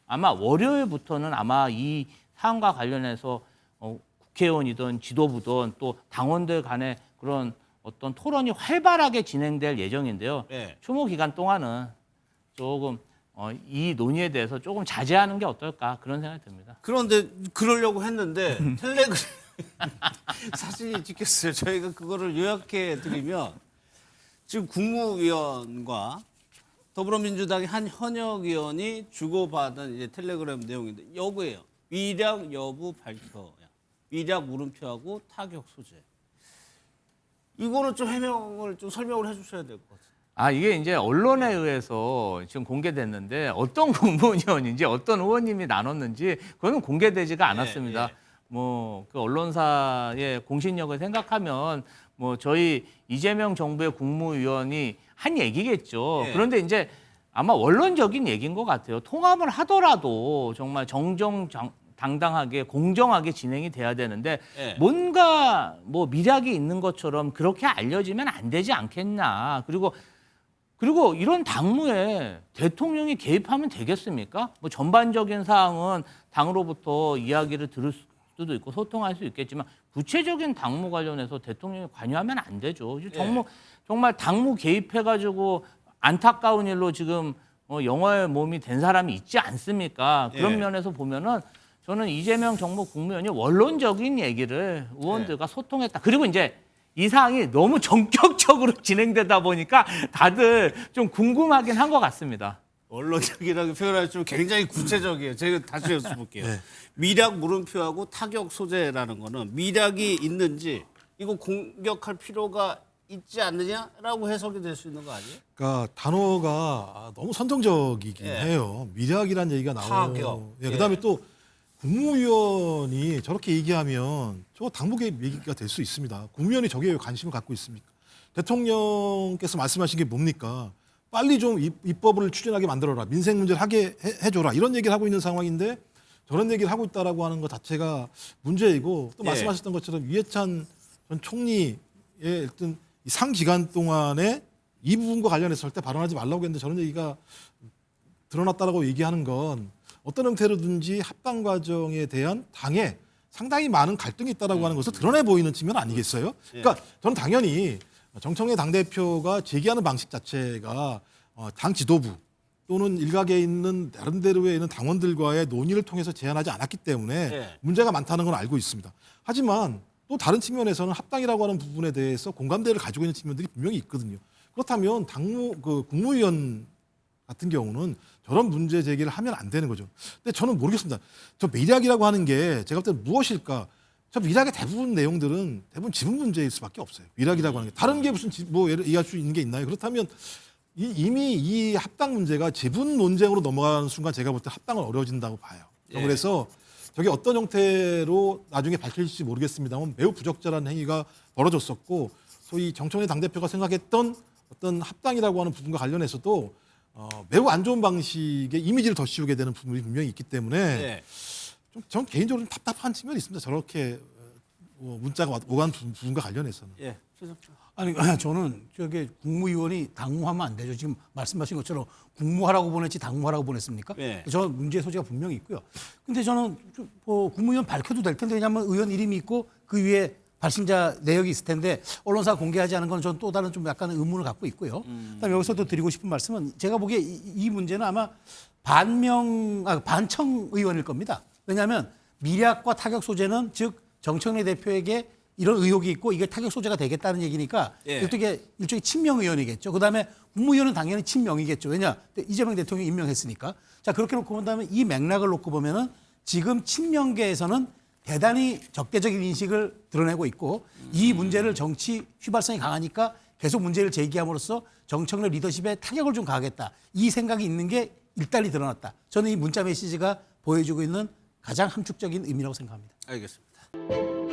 아마 월요일부터는 아마 이 사안과 관련해서 국회의원이든 지도부든 또 당원들 간의 그런 어떤 토론이 활발하게 진행될 예정인데요. 네. 추모 기간 동안은 조금 이 논의에 대해서 조금 자제하는 게 어떨까 그런 생각이 듭니다. 그런데 그러려고 했는데 텔레그램 사진이 찍혔어요. 저희가 그거를 요약해 드리면 지금 국무위원과 더불어민주당의 한 현역 의원이 주고받은 이제 텔레그램 내용인데 여부예요. 위략 여부 밝혀야. 위략 물음표하고 타격 소재. 이거는 좀 해명을 좀 설명을 해주셔야 될 것 같아요. 이게 이제 언론에 의해서 지금 공개됐는데 어떤 국무위원인지 어떤 의원님이 나눴는지 그거는 공개되지가 않았습니다. 뭐 그 언론사의 공신력을 생각하면 뭐 저희 이재명 정부의 국무위원이 한 얘기겠죠. 예. 그런데 이제 아마 원론적인 얘기인 것 같아요. 통합을 하더라도 정말 정정당당하게 공정하게 진행이 돼야 되는데 예. 뭔가 뭐 미략이 있는 것처럼 그렇게 알려지면 안 되지 않겠나. 그리고 이런 당무에 대통령이 개입하면 되겠습니까? 뭐 전반적인 사항은 당으로부터 이야기를 들을 수도 있고 소통할 수 있겠지만 구체적인 당무 관련해서 대통령이 관여하면 안 되죠. 정말 당무 개입해가지고 안타까운 일로 지금 영화의 몸이 된 사람이 있지 않습니까? 그런 예. 면에서 보면은 저는 이재명 정부 국무위원이 원론적인 얘기를 의원들과 소통했다. 그리고 이제 이 사항이 너무 전격적으로 진행되다 보니까 다들 좀 궁금하긴 한 것 같습니다. 언론적이라고 표현하기 좀 굉장히 구체적이에요. 제가 다시 여쭤볼게요. 미략 물음표하고 타격 소재라는 거는 미략이 있는지 이거 공격할 필요가 있지 않느냐라고 해석이 될 수 있는 거 아니에요? 그러니까 단어가 너무 선정적이긴 해요. 미략이라는 얘기가 타격. 나오고 그다음에 또 국무위원이 저렇게 얘기하면 저거 당무 개입 얘기가 될 수 있습니다. 국무위원이 저게 왜 관심을 갖고 있습니까? 대통령께서 말씀하신 게 뭡니까? 빨리 좀 입법을 추진하게 만들어라. 민생 문제를 하게 해줘라. 이런 얘기를 하고 있는 상황인데 저런 얘기를 하고 있다라고 하는 것 자체가 문제이고 또 말씀하셨던 것처럼 이해찬 전 총리의 어떤 상 기간 동안에 이 부분과 관련해서 절대 발언하지 말라고 했는데 저런 얘기가 드러났다라고 얘기하는 건 어떤 형태로든지 합당 과정에 대한 당에 상당히 많은 갈등이 있다라고 하는 것을 드러내 보이는 측면 아니겠어요? 그러니까 저는 당연히 정청래 당대표가 제기하는 방식 자체가 당 지도부 또는 일각에 있는 나름대로에 있는 당원들과의 논의를 통해서 제안하지 않았기 때문에 문제가 많다는 건 알고 있습니다. 하지만 또 다른 측면에서는 합당이라고 하는 부분에 대해서 공감대를 가지고 있는 측면들이 분명히 있거든요. 그렇다면 국무위원 같은 경우는 저런 문제 제기를 하면 안 되는 거죠. 근데 저는 모르겠습니다. 저 미략이라고 하는 게 제가 볼 때는 무엇일까? 저 미략의 대부분 내용들은 대부분 지분 문제일 수밖에 없어요. 미략이라고 하는 게 다른 게 무슨 뭐 얘기할 수 있는 게 있나요? 그렇다면 이미 이 합당 문제가 지분 논쟁으로 넘어가는 순간 제가 볼 때 합당은 어려워진다고 봐요. 그래서 저게 어떤 형태로 나중에 밝힐지 모르겠습니다만 매우 부적절한 행위가 벌어졌었고 소위 정청래 당대표가 생각했던 어떤 합당이라고 하는 부분과 관련해서도 매우 안 좋은 방식의 이미지를 더 씌우게 되는 부분이 분명히 있기 때문에 전 개인적으로 좀 답답한 측면이 있습니다. 저렇게 문자가 오간 부분과 관련해서는. 아니 저는 저게 국무위원이 당무하면 안 되죠. 지금 말씀하신 것처럼 국무하라고 보냈지 당무하라고 보냈습니까? 저는 문제 소지가 분명히 있고요. 근데 저는 국무위원 밝혀도 될 텐데 왜냐하면 의원 이름이 있고 그 위에 발신자 내역이 있을 텐데 언론사 공개하지 않은 건 저는 또 다른 좀 약간 의문을 갖고 있고요. 그다음에 여기서 또 드리고 싶은 말씀은 제가 보기에 이 문제는 아마 반청 의원일 겁니다. 왜냐하면 미략과 타격 소재는 즉 정청래 대표에게 이런 의혹이 있고 이게 타격 소재가 되겠다는 얘기니까 어떻게 일종의 친명 의원이겠죠. 그다음에 국무위원은 당연히 친명이겠죠. 왜냐 이재명 대통령이 임명했으니까. 자 그렇게 놓고 본다면 이 맥락을 놓고 보면은 지금 친명계에서는 대단히 적대적인 인식을 드러내고 있고 이 문제를 정치 휘발성이 강하니까 계속 문제를 제기함으로써 정청래 리더십에 타격을 좀 가하겠다. 이 생각이 있는 게 일단이 드러났다. 저는 이 문자 메시지가 보여주고 있는 가장 함축적인 의미라고 생각합니다. 알겠습니다.